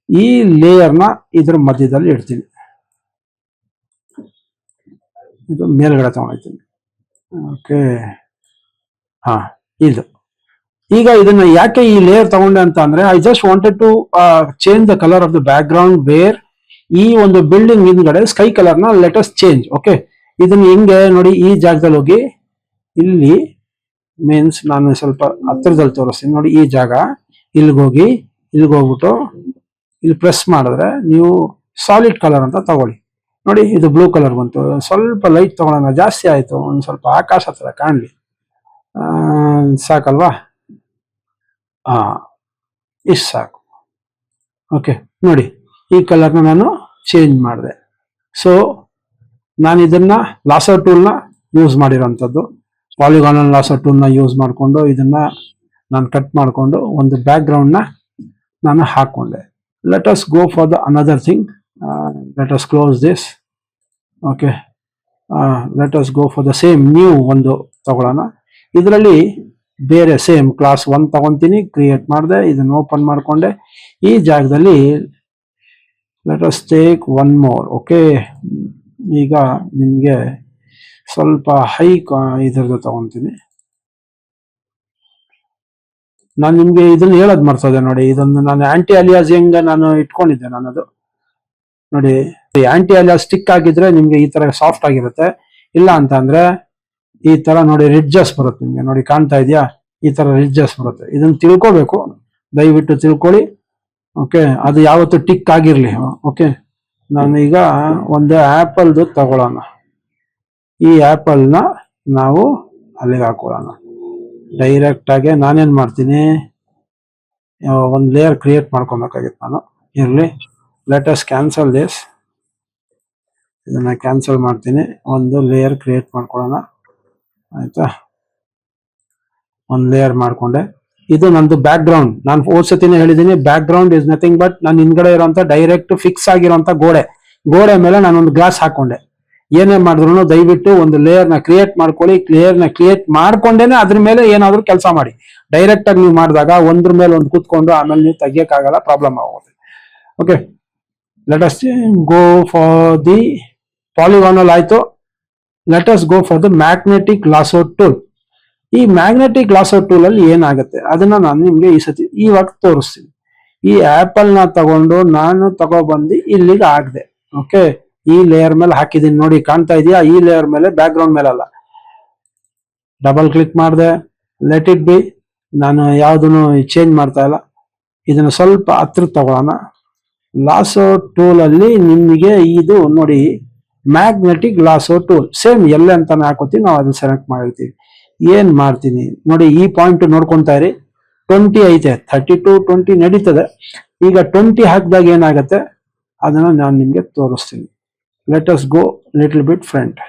S1: ಈ ಲೇಯರ್ನ ಇದ್ರ ಮಧ್ಯದಲ್ಲಿ ಇಡ್ತೀನಿ, ಇದು ಮೇಲ್ಗಡೆ ತಗೊಂಡಿದ್ದೀನಿ. ಓಕೆ, ಹಾ ಇದು ಈಗ ಇದನ್ನ ಯಾಕೆ ಈ ಲೇಯರ್ ತಗೊಂಡೆ ಅಂತ ಅಂದ್ರೆ I just wanted to change the colour of the background where ಈ ಒಂದು ಬಿಲ್ಡಿಂಗ್ ಹಿಂದ್ಗಡೆ ಸ್ಕೈ ಕಲರ್ ನ ಲೆಟಸ್ ಚೇಂಜ್. ಓಕೆ, ಇದನ್ನ ಹಿಂಗೆ ನೋಡಿ ಈ ಜಾಗದಲ್ಲಿ ಹೋಗಿ ಇಲ್ಲಿ ಮೀನ್ಸ್ ನಾನು ಸ್ವಲ್ಪ ಹತ್ತಿರದಲ್ಲಿ ತೋರಿಸ್ತೀನಿ ನೋಡಿ, ಈ ಜಾಗ ಇಲ್ಲಿಗೋಗಿ ಇಲ್ಲಿಗೋಗ್ಬಿಟ್ಟು ಇಲ್ಲಿ ಪ್ರೆಸ್ ಮಾಡಿದ್ರೆ ನೀವು ಸಾಲಿಡ್ ಕಲರ್ ಅಂತ ತಗೊಳ್ಳಿ. ನೋಡಿ ಇದು ಬ್ಲೂ ಕಲರ್ ಬಂತು. ಸ್ವಲ್ಪ ಲೈಟ್ ತಗೊಳ್ಳೋಣ, ಜಾಸ್ತಿ ಆಯ್ತು, ಒಂದು ಸ್ವಲ್ಪ ಆಕಾಶ ತರ ಕಾಣ್ಲಿ, ಸಾಕಲ್ವಾ? ಹಾ, ಇಷ್ಟು ಸಾಕು. ಓಕೆ, ನೋಡಿ ಈ ಕಲರ್ನ ನಾನು ಚೇಂಜ್ ಮಾಡಿದೆ. ಸೊ ನಾನು ಇದನ್ನ ಲಾಸೋ ಟೂಲ್ನ ಯೂಸ್ ಮಾಡಿರೋಂಥದ್ದು, ಪಾಲಿಗಾನಲ್ ಲಾಸೋ ಟೂಲ್ನ ಯೂಸ್ ಮಾಡಿಕೊಂಡು ಇದನ್ನ ನಾನು ಕಟ್ ಮಾಡಿಕೊಂಡು ಒಂದು ಬ್ಯಾಕ್ ಗ್ರೌಂಡ್ನ ನಾನು ಹಾಕೊಂಡೆ. Let us go for the another thing. Let us close this. Okay, let us go for the same new ಒಂದು ತಗೊಳ್ಳೋಣ. ಇದರಲ್ಲಿ ಬೇರೆ ಸೇಮ್ ಕ್ಲಾಸ್ 1 ತಗೊಂತೀನಿ, ಕ್ರಿಯೇಟ್ ಮಾಡಿದೆ, ಇದನ್ನ ಓಪನ್ ಮಾಡಿಕೊಂಡೆ. ಈ ಜಾಗದಲ್ಲಿ let us take one more. Okay, ಈಗ ನಿಮಗೆ ಸ್ವಲ್ಪ ಹೈ ಇದ್ರದ್ದು ತಗೊಂತೀನಿ. ನಾನು ನಿಮ್ಗೆ ಇದನ್ನ ಹೇಳೋದು ಮರ್ತದೆ ನೋಡಿ, ಇದೊಂದು ನಾನು ಆಂಟಿ ಅಲಿಯಾಸಿಂಗ್ ನಾನು ಇಟ್ಕೊಂಡಿದ್ದೆ ನಾನದು. ನೋಡಿ ಆಂಟಿ ಅಲಿಯಾಸ್ ಸ್ಟಿಕ್ ಆಗಿದ್ರೆ ನಿಮ್ಗೆ ಈ ತರ ಸಾಫ್ಟ್ ಆಗಿರುತ್ತೆ, ಇಲ್ಲ ಅಂತ ಅಂದ್ರೆ ಈ ತರ ನೋಡಿ ರಿಡ್ಜಸ್ ಬರುತ್ತೆ. ನಿಮ್ಗೆ ನೋಡಿ ಕಾಣ್ತಾ ಇದೆಯಾ, ಈ ತರ ರಿಡ್ಜಸ್ ಬರುತ್ತೆ. ಇದನ್ನ ತಿಳ್ಕೋಬೇಕು, ದಯವಿಟ್ಟು ತಿಳ್ಕೊಳ್ಳಿ. ಓಕೆ, ಅದು ಯಾವತ್ತು ಟಿಕ್ ಆಗಿರ್ಲಿ. ಓಕೆ, ನಾನು ಈಗ ಒಂದು ಆಪಲ್ದು ತಗೊಳ್ಳೋಣ. ಈ ಆಪಲ್ನ ನಾವು ಅಲ್ಲಿಗೆ ಹಾಕೊಳ್ಳೋಣ. ಡೈರೆಕ್ಟ್ ಆಗಿ ನಾನೇನ್ ಮಾಡ್ತೀನಿ, ಒಂದು ಲೇಯರ್ ಕ್ರಿಯೇಟ್ ಮಾಡ್ಕೊಬೇಕಾಗಿತ್ತು ನಾನು. ಇರ್ಲಿ, ಲೆಟ್ ಅಸ್ ಕ್ಯಾನ್ಸಲ್ ದಿಸ್. ಇದನ್ನ ಕ್ಯಾನ್ಸಲ್ ಮಾಡ್ತೀನಿ, ಒಂದು ಲೇಯರ್ ಕ್ರಿಯೇಟ್ ಮಾಡ್ಕೊಳ್ಳೋಣ. ಆಯ್ತಾ, ಒಂದು ಲೇಯರ್ ಮಾಡ್ಕೊಂಡೆ. ಇದು ನಂದು ಬ್ಯಾಕ್ ಗ್ರೌಂಡ್. ನಾನು ಹೋದ್ಸತಿನೇ ಹೇಳಿದ್ದೀನಿ, back ground is nothing but ನಾನು ಹಿಂದ್ಗಡೆ ಇರುವಂತ ಡೈರೆಕ್ಟ್ ಫಿಕ್ಸ್ ಆಗಿರುವಂತ ಗೋಡೆ ಮೇಲೆ ನಾನೊಂದು ಗ್ಲಾಸ್ ಹಾಕೊಂಡೆ. ಏನೇ ಮಾಡಿದ್ರು ದಯವಿಟ್ಟು ಒಂದು ಲೇಯರ್ ನ ಕ್ರಿಯೇಟ್ ಮಾಡ್ಕೊಳ್ಳಿ. ಲೇಯರ್ ನ ಕ್ರಿಯೇಟ್ ಮಾಡ್ಕೊಂಡೇನೆ ಅದ್ರ ಮೇಲೆ ಏನಾದ್ರು ಕೆಲಸ ಮಾಡಿ. ಡೈರೆಕ್ಟ್ ಆಗಿ ನೀವು ಮಾಡಿದಾಗ ಒಂದ್ರ ಮೇಲೆ ಒಂದು ಕೂತ್ಕೊಂಡು ಆಮೇಲೆ ನೀವು ತೆಗಿಯಕ್ಕಾಗಲ್ಲ, ಪ್ರಾಬ್ಲಮ್ ಆಗುತ್ತೆ. Okay, let us go for the polygonal ಆಯ್ತು. Let us go for the magnetic lasso tool. ಈ ಮ್ಯಾಗ್ನೆಟಿಕ್ ಲಾಸೋ ಟೂಲ್ ಅಲ್ಲಿ ಏನಾಗುತ್ತೆ ಅದನ್ನ ನಾನು ನಿಮ್ಗೆ ಈ ಸತಿ ಇವಾಗ ತೋರಿಸ್ತೀನಿ. ಈ ಆಪಲ್ ನ ತಗೊಂಡು ನಾನು ತಗೊಬಂದು ಇಲ್ಲಿಗೆ ಹಾಕಿದೆ. ಓಕೆ, ಈ ಲೇಯರ್ ಮೇಲೆ ಹಾಕಿದೀನಿ ನೋಡಿ, ಕಾಣ್ತಾ ಇದೆಯಾ? ಈ ಲೇಯರ್ ಮೇಲೆ, ಬ್ಯಾಕ್ ಗ್ರೌಂಡ್ ಮೇಲೆ ಅಲ್ಲ. ಡಬಲ್ ಕ್ಲಿಕ್ ಮಾಡಿದೆ, ಲೆಟ್ ಇಟ್ ಬಿ. ನಾನು ಯಾವ್ದನ್ನು ಚೇಂಜ್ ಮಾಡ್ತಾ ಇಲ್ಲ. ಇದನ್ನ ಸ್ವಲ್ಪ ಹತ್ರ ತಗೊಳ್ಳೋಣ. ಲಾಸೋ ಟೂಲ್ ಅಲ್ಲಿ ನಿಮಗೆ ಇದು ನೋಡಿ ಮ್ಯಾಗ್ನೆಟಿಕ್ ಲಾಸೋ ಟೂಲ್ ಸೇಮ್ ಎಲ್ಲ ಅಂತಾನೆ ಹಾಕೋತೀವಿ ನಾವು, ಅದನ್ನ ಸೆಲೆಕ್ಟ್ ಮಾಡಿರ್ತೀವಿ. ಏನ್ ಮಾಡ್ತೀನಿ ನೋಡಿ, ಈ ಪಾಯಿಂಟ್ ನೋಡ್ಕೊಂತಾ ಇರಿ. 20 ಐತೆ, 32 20 ನಡೀತದೆ. ಈಗ 20 ಹಾಕಿದಾಗ ಏನಾಗುತ್ತೆ ಅದನ್ನ ನಾನು ನಿಮ್ಗೆ ತೋರಿಸ್ತೀನಿ. ಲೆಟ್ ಅಸ್ ಗೋ ಲಿಟಲ್ ಬಿಟ್ ಫ್ರಂಟ್.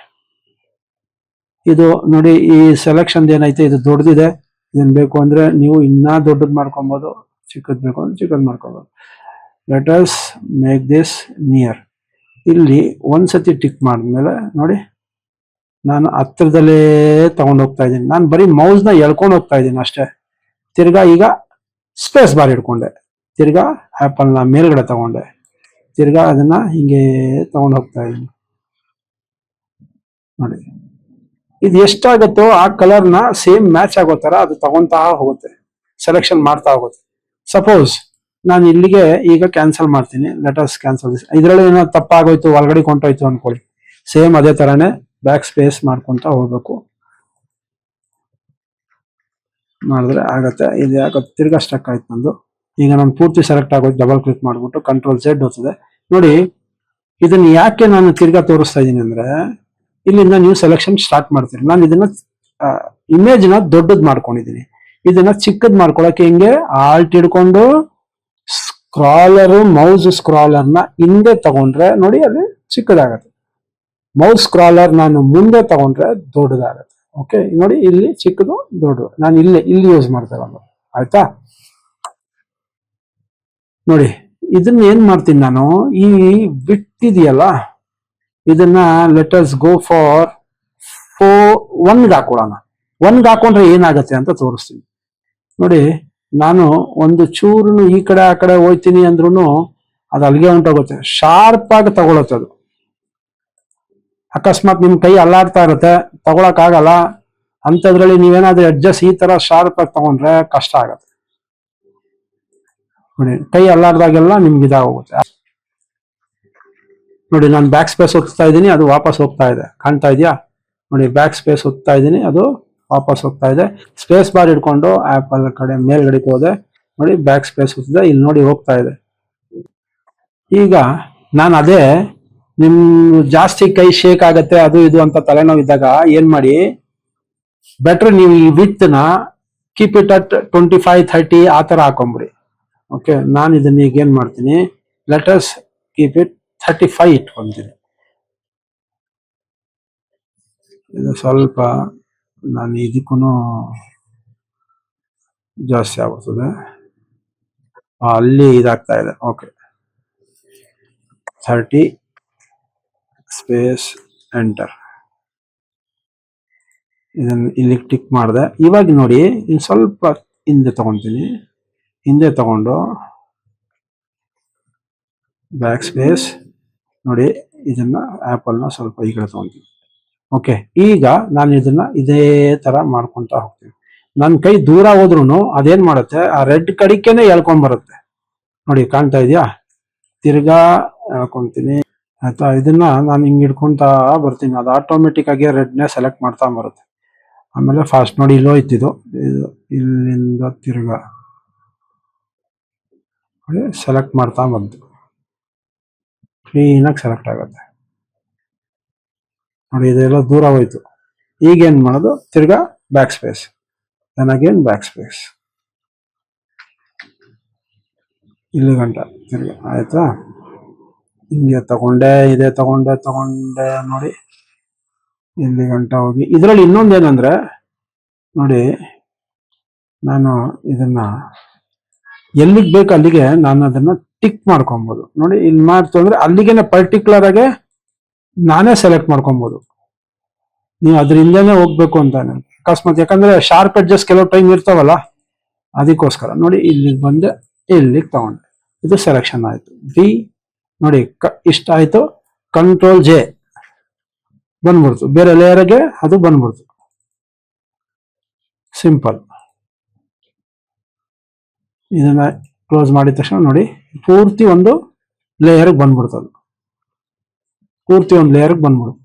S1: ಇದು ನೋಡಿ, ಈ ಸೆಲೆಕ್ಷನ್ ಏನೈತೆ ಇದು ದೊಡ್ಡದಿದೆ. ಇದನ್ ಬೇಕು ಅಂದ್ರೆ ನೀವು ಇನ್ನ ದೊಡ್ಡದ್ ಮಾಡ್ಕೊಬಹುದು, ಚಿಕ್ಕದ್ ಬೇಕು ಅಂದ್ರೆ ಚಿಕ್ಕದ್ ಮಾಡ್ಕೊಬಹುದು. Let us make this near. ಇಲ್ಲಿ ಒಂದ್ಸತಿ ಟಿಕ್ ಮಾಡಿದ್ಮೇಲೆ ನೋಡಿ ನಾನು ಹತ್ರದಲ್ಲೇ ತಗೊಂಡು ಹೋಗ್ತಾ ಇದ್ದೀನಿ. ನಾನು ಬರೀ ಮೌಸ್ ನ ಎಳ್ಕೊಂಡು ಹೋಗ್ತಾ ಇದ್ದೀನಿ ಅಷ್ಟೇ. ತಿರ್ಗಾ ಈಗ ಸ್ಪೇಸ್ ಬಾರ್ ಇಟ್ಕೊಂಡೆ, ತಿರ್ಗಾ ಆಪಲ್ ನ ಮೇಲ್ಗಡೆ ತಗೊಂಡೆ, ತಿರ್ಗಾ ಅದನ್ನ ಹಿಂಗೆ ತಗೊಂಡು ಹೋಗ್ತಾ ಇದ್ದೀನಿ. ನೋಡಿ ಇದು ಎಷ್ಟಾಗುತ್ತೋ ಆ ಕಲರ್ನ ಸೇಮ್ ಮ್ಯಾಚ್ ಆಗೋ ತರ ಅದು ತಗೊಂತಾ ಹೋಗುತ್ತೆ, ಸೆಲೆಕ್ಷನ್ ಮಾಡ್ತಾ ಹೋಗುತ್ತೆ. ಸಪೋಸ್ ನಾನು ಇಲ್ಲಿಗೆ ಈಗ ಕ್ಯಾನ್ಸಲ್ ಮಾಡ್ತೀನಿ. Let us cancel this. ಇದರಲ್ಲಿ ಏನೋ ತಪ್ಪಾಗೋಯ್ತು, ಒಳಗಡೆ ಕೊಂಟೋಯ್ತು ಅನ್ಕೊಳ್ಳಿ, ಸೇಮ್ ಅದೇ ತರಾನೇ ಬ್ಯಾಕ್ ಸ್ಪೇಸ್ ಮಾಡ್ಕೊಂತ ಹೋಗ್ಬೇಕು. ಮಾಡಿದ್ರೆ ಆಗತ್ತೆ. ಇದು ಯಾಕೆ ತಿರ್ಗಾ ಸ್ಟಕ್ ಆಯ್ತು ನಂದು. ಈಗ ನಾನು ಪೂರ್ತಿ ಸೆಲೆಕ್ಟ್ ಆಗೋದು, ಡಬಲ್ ಕ್ಲಿಕ್ ಮಾಡ್ಬಿಟ್ಟು ಕಂಟ್ರೋಲ್ Z ಹೋಗ್ತದೆ. ನೋಡಿ ಇದನ್ನ ಯಾಕೆ ನಾನು ತಿರ್ಗಾ ತೋರಿಸ್ತಾ ಇದ್ದೀನಿ ಅಂದ್ರೆ, ಇಲ್ಲಿಂದ ನೀವು ಸೆಲೆಕ್ಷನ್ ಸ್ಟಾರ್ಟ್ ಮಾಡ್ತೀರಿ. ನಾನು ಇದನ್ನ ಇಮೇಜ್ ನ ದೊಡ್ಡದ್ ಮಾಡ್ಕೊಂಡಿದ್ದೀನಿ. ಇದನ್ನ ಚಿಕ್ಕದ್ ಮಾಡ್ಕೊಳಕ್ಕೆ ಹಿಂಗೆ ಆಲ್ಟ್ ಹಿಡ್ಕೊಂಡು ಮೌಸ್ ಸ್ಕ್ರಾಲರ್ ನ ಹಿಂದೆ ತಗೊಂಡ್ರೆ ನೋಡಿ ಅದು ಚಿಕ್ಕದಾಗತ್ತೆ. ಮೌಸ್ ಸ್ಕ್ರಾಲರ್ ನಾನು ಮುಂದೆ ತಗೊಂಡ್ರೆ ದೊಡ್ಡದಾಗತ್ತೆ. ಓಕೆ, ನೋಡಿ ಇಲ್ಲಿ ಚಿಕ್ಕದು ದೊಡ್ಡದು, ನಾನು ಇಲ್ಲಿ ಯೂಸ್ ಮಾಡ್ತಾ ಇರೋದು. ಆಯ್ತಾ, ನೋಡಿ ಇದನ್ನ ಏನ್ ಮಾಡ್ತೀನಿ ನಾನು, ಈ ವಿಡ್ತ್ ಇದೆಯಲ್ಲ ಇದನ್ನ ಲೆಟ್ ಅಸ್ ಗೋ ಫಾರ್ 1 ಹಾಕೊಳ್ಳೋಣ. 1 ಹಾಕೊಂಡ್ರೆ ಏನಾಗತ್ತೆ ಅಂತ ತೋರಿಸ್ತೀನಿ ನೋಡಿ. ನಾನು ಒಂದು ಚೂರು ಈ ಕಡೆ ಆ ಕಡೆ ಹೋಯ್ತೀನಿ ಅಂದ್ರೂ ಅದು ಅಲ್ಲಿಗೆ ಹೊಂಟೋಗುತ್ತೆ. ಶಾರ್ಪ್ ಆಗಿ ತಗೊಳತ್ತೆ ಅದು. ಅಕಸ್ಮಾತ್ ನಿಮ್ ಕೈ ಅಲ್ಲಾಡ್ತಾ ಇರುತ್ತೆ, ತಗೊಳಕ್ ಆಗಲ್ಲ ಅಂತದ್ರಲ್ಲಿ ನೀವೇನಾದ್ರೂ ಅಡ್ಜಸ್ಟ್ ಈ ತರ ಶಾರ್ಪ್ ಆಗಿ ತಗೊಂಡ್ರೆ ಕಷ್ಟ ಆಗತ್ತೆ. ನೋಡಿ, ಕೈ ಅಲ್ಲಾಡ್ದಾಗೆಲ್ಲ ನಿಮ್ಗೆ ಇದಾಗೋಗುತ್ತೆ. ನೋಡಿ, ನಾನು ಬ್ಯಾಕ್ ಸ್ಪೇಸ್ ಒತ್ತಾ ಇದ್ದೀನಿ, ಅದು ವಾಪಸ್ ಹೋಗ್ತಾ ಇದೆ. ಕಾಣ್ತಾ ಇದೆಯಾ? ನೋಡಿ, ಬ್ಯಾಕ್ ಸ್ಪೇಸ್ ಒತ್ತಾ ಇದ್ದೀನಿ, ಅದು ವಾಪಸ್ ಹೋಗ್ತಾ ಇದೆ. ಸ್ಪೇಸ್ ಬಾರ್ ಹಿಡ್ಕೊಂಡು ಆಪಲ್ ಕಡೆ ಮೇಲ್ಗಡೆಗೆ ಹೋದೆ. ನೋಡಿ, ಬ್ಯಾಕ್ ಸ್ಪೇಸ್ ಒತ್ತಿದೆ, ಇಲ್ಲಿ ನೋಡಿ ಹೋಗ್ತಾ ಇದೆ. ಈಗ ನಾನು ಅದೇ ನಿಮ್ ಜಾಸ್ತಿ ಕೈ ಶೇಕ್ ಆಗತ್ತೆ ಅದು ಇದು ಅಂತ ತಲೆನೋವು ಇದ್ದಾಗ ಏನ್ ಮಾಡಿ, ಬೆಟರ್ ನೀವು ಈ ವಿತ್ ನ ಕೀಪ್ ಇಟ್ ಅಟ್ 25-30 ಆ ತರ ಹಾಕೊಂಬಿಡಿ. ಓಕೆ, ನಾನು ಇದನ್ನ ಈಗ ಏನ್ ಮಾಡ್ತೀನಿ, ಲೆಟ್ ಅಸ್ ಕೀಪ್ ಇಟ್ 35 ಇಟ್ಕೊಂತೀನಿ. ಇದು ಸ್ವಲ್ಪ ನಾನು ಇದಕ್ಕೂ ಜಾಸ್ತಿ ಆಗ್ಬಿಡ್ತದೆ, ಅಲ್ಲಿ ಇದಾಗ್ತಾ ಇದೆ. Okay, 30 space enter. ಇದನ್ನು ಇಲ್ಲಿ ಟಿಕ್ ಮಾಡಿದೆ. ಇವಾಗ ನೋಡಿ, ಇನ್ನು ಸ್ವಲ್ಪ ಹಿಂದೆ ತಗೊಂತೀನಿ. ಹಿಂದೆ ತಗೊಂಡು ಬ್ಯಾಕ್ ಸ್ಪೇಸ್ ನೋಡಿ, ಇದನ್ನ ಆಪಲ್ನ ಸ್ವಲ್ಪ ಈ ಕಡೆ ತಗೊಂತೀನಿ. ಓಕೆ, ಈಗ ನಾನು ಇದನ್ನ ಇದೇ ತರ ಮಾಡ್ಕೊಂತ ಹೋಗ್ತೀನಿ. ನನ್ನ ಕೈ ದೂರ ಹೋದ್ರೂ ಅದೇನ್ ಮಾಡುತ್ತೆ, ಆ ರೆಡ್ ಕಡಿಕೆನೆ ಎಳ್ಕೊಂಡ್ ಬರುತ್ತೆ. ನೋಡಿ, ಕಾಣ್ತಾ ಇದೆಯಾ? ತಿರ್ಗಾ ಎಳ್ಕೊಂತೀನಿ. ಆಯ್ತಾ? ಇದನ್ನ ನಾನು ಹಿಂಗ್ ಹಿಡ್ಕೊಂತ ಬರ್ತೀನಿ, ಅದು ಆಟೋಮೆಟಿಕ್ ಆಗಿ ರೆಡ್ನೇ ಸೆಲೆಕ್ಟ್ ಮಾಡ್ತಾ ಬರುತ್ತೆ. ಆಮೇಲೆ ಫಾಸ್ಟ್ ನೋಡಿ, ಇಲ್ಲೋ ಇತ್ತಿದ್ದು, ಇಲ್ಲಿಂದ ತಿರ್ಗಾ ಸೆಲೆಕ್ಟ್ ಮಾಡ್ತಾ ಬಂತು, ಕ್ಲೀನಾಗಿ ಸೆಲೆಕ್ಟ್ ಆಗುತ್ತೆ. ನೋಡಿ, ಇದೆಲ್ಲ ದೂರ ಹೋಯ್ತು. ಈಗೇನ್ ಮಾಡೋದು, ತಿರ್ಗಾ backspace, then again backspace, ಇಲ್ಲಿ ಗಂಟ ತಿರ್ಗಾ. ಆಯ್ತಾ? ಹಿಂಗೆ ತಗೊಂಡೆ, ಇದೇ ತಗೊಂಡೆ ನೋಡಿ, ಇಲ್ಲಿ ಗಂಟ ಹೋಗಿ. ಇದರಲ್ಲಿ ಇನ್ನೊಂದೇನಂದ್ರೆ ನೋಡಿ, ನಾನು ಇದನ್ನ ಎಲ್ಲಿಗೆ ಬೇಕು ಅಲ್ಲಿಗೆ ನಾನು ಅದನ್ನ ಟಿಕ್ ಮಾಡ್ಕೊಬಹುದು. ನೋಡಿ, ಇಲ್ಲಿ ಮಾಡ್ತು ಅಂದ್ರೆ ಅಲ್ಲಿಗೆನೆ ಪರ್ಟಿಕ್ಯುಲರ್ ಆಗಿ ನಾನೇ ಸೆಲೆಕ್ಟ್ ಮಾಡ್ಕೊಬಹುದು. ನೀವು ಅದ್ರ ಹಿಂದೆನೆ ಹೋಗ್ಬೇಕು ಅಂತ ಅಕಸ್ಮಾತ್, ಯಾಕಂದ್ರೆ ಶಾರ್ಪ್ ಎಡ್ಜಸ್ ಕೆಲವು ಟೈಮ್ ಇರ್ತಾವಲ್ಲ, ಅದಕ್ಕೋಸ್ಕರ. ನೋಡಿ, ಇಲ್ಲಿಗೆ ಬಂದೆ, ಇಲ್ಲಿಗೆ ತಗೊಂಡೆ, ಇದು ಸೆಲೆಕ್ಷನ್ ಆಯ್ತು. ನೋಡಿ, ಇಷ್ಟ ಆಯ್ತು. ಕಂಟ್ರೋಲ್ ಜೆ ಬಂದ್ಬಿಡ್ತು, ಬೇರೆ ಲೇಯರ್ಗೆ ಅದು ಬಂದ್ಬಿಡ್ತು. ಸಿಂಪಲ್. ಇದನ್ನ ಕ್ಲೋಸ್ ಮಾಡಿದ ತಕ್ಷಣ ನೋಡಿ, ಪೂರ್ತಿ ಒಂದು ಲೇಯರ್ಗೆ ಬಂದ್ಬಿಡ್ತದೆ. ಪೂರ್ತಿ ಒಂದು ಲೇಯರ್ಗೆ ಬಂದ್ಬಿಡುತ್ತೆ.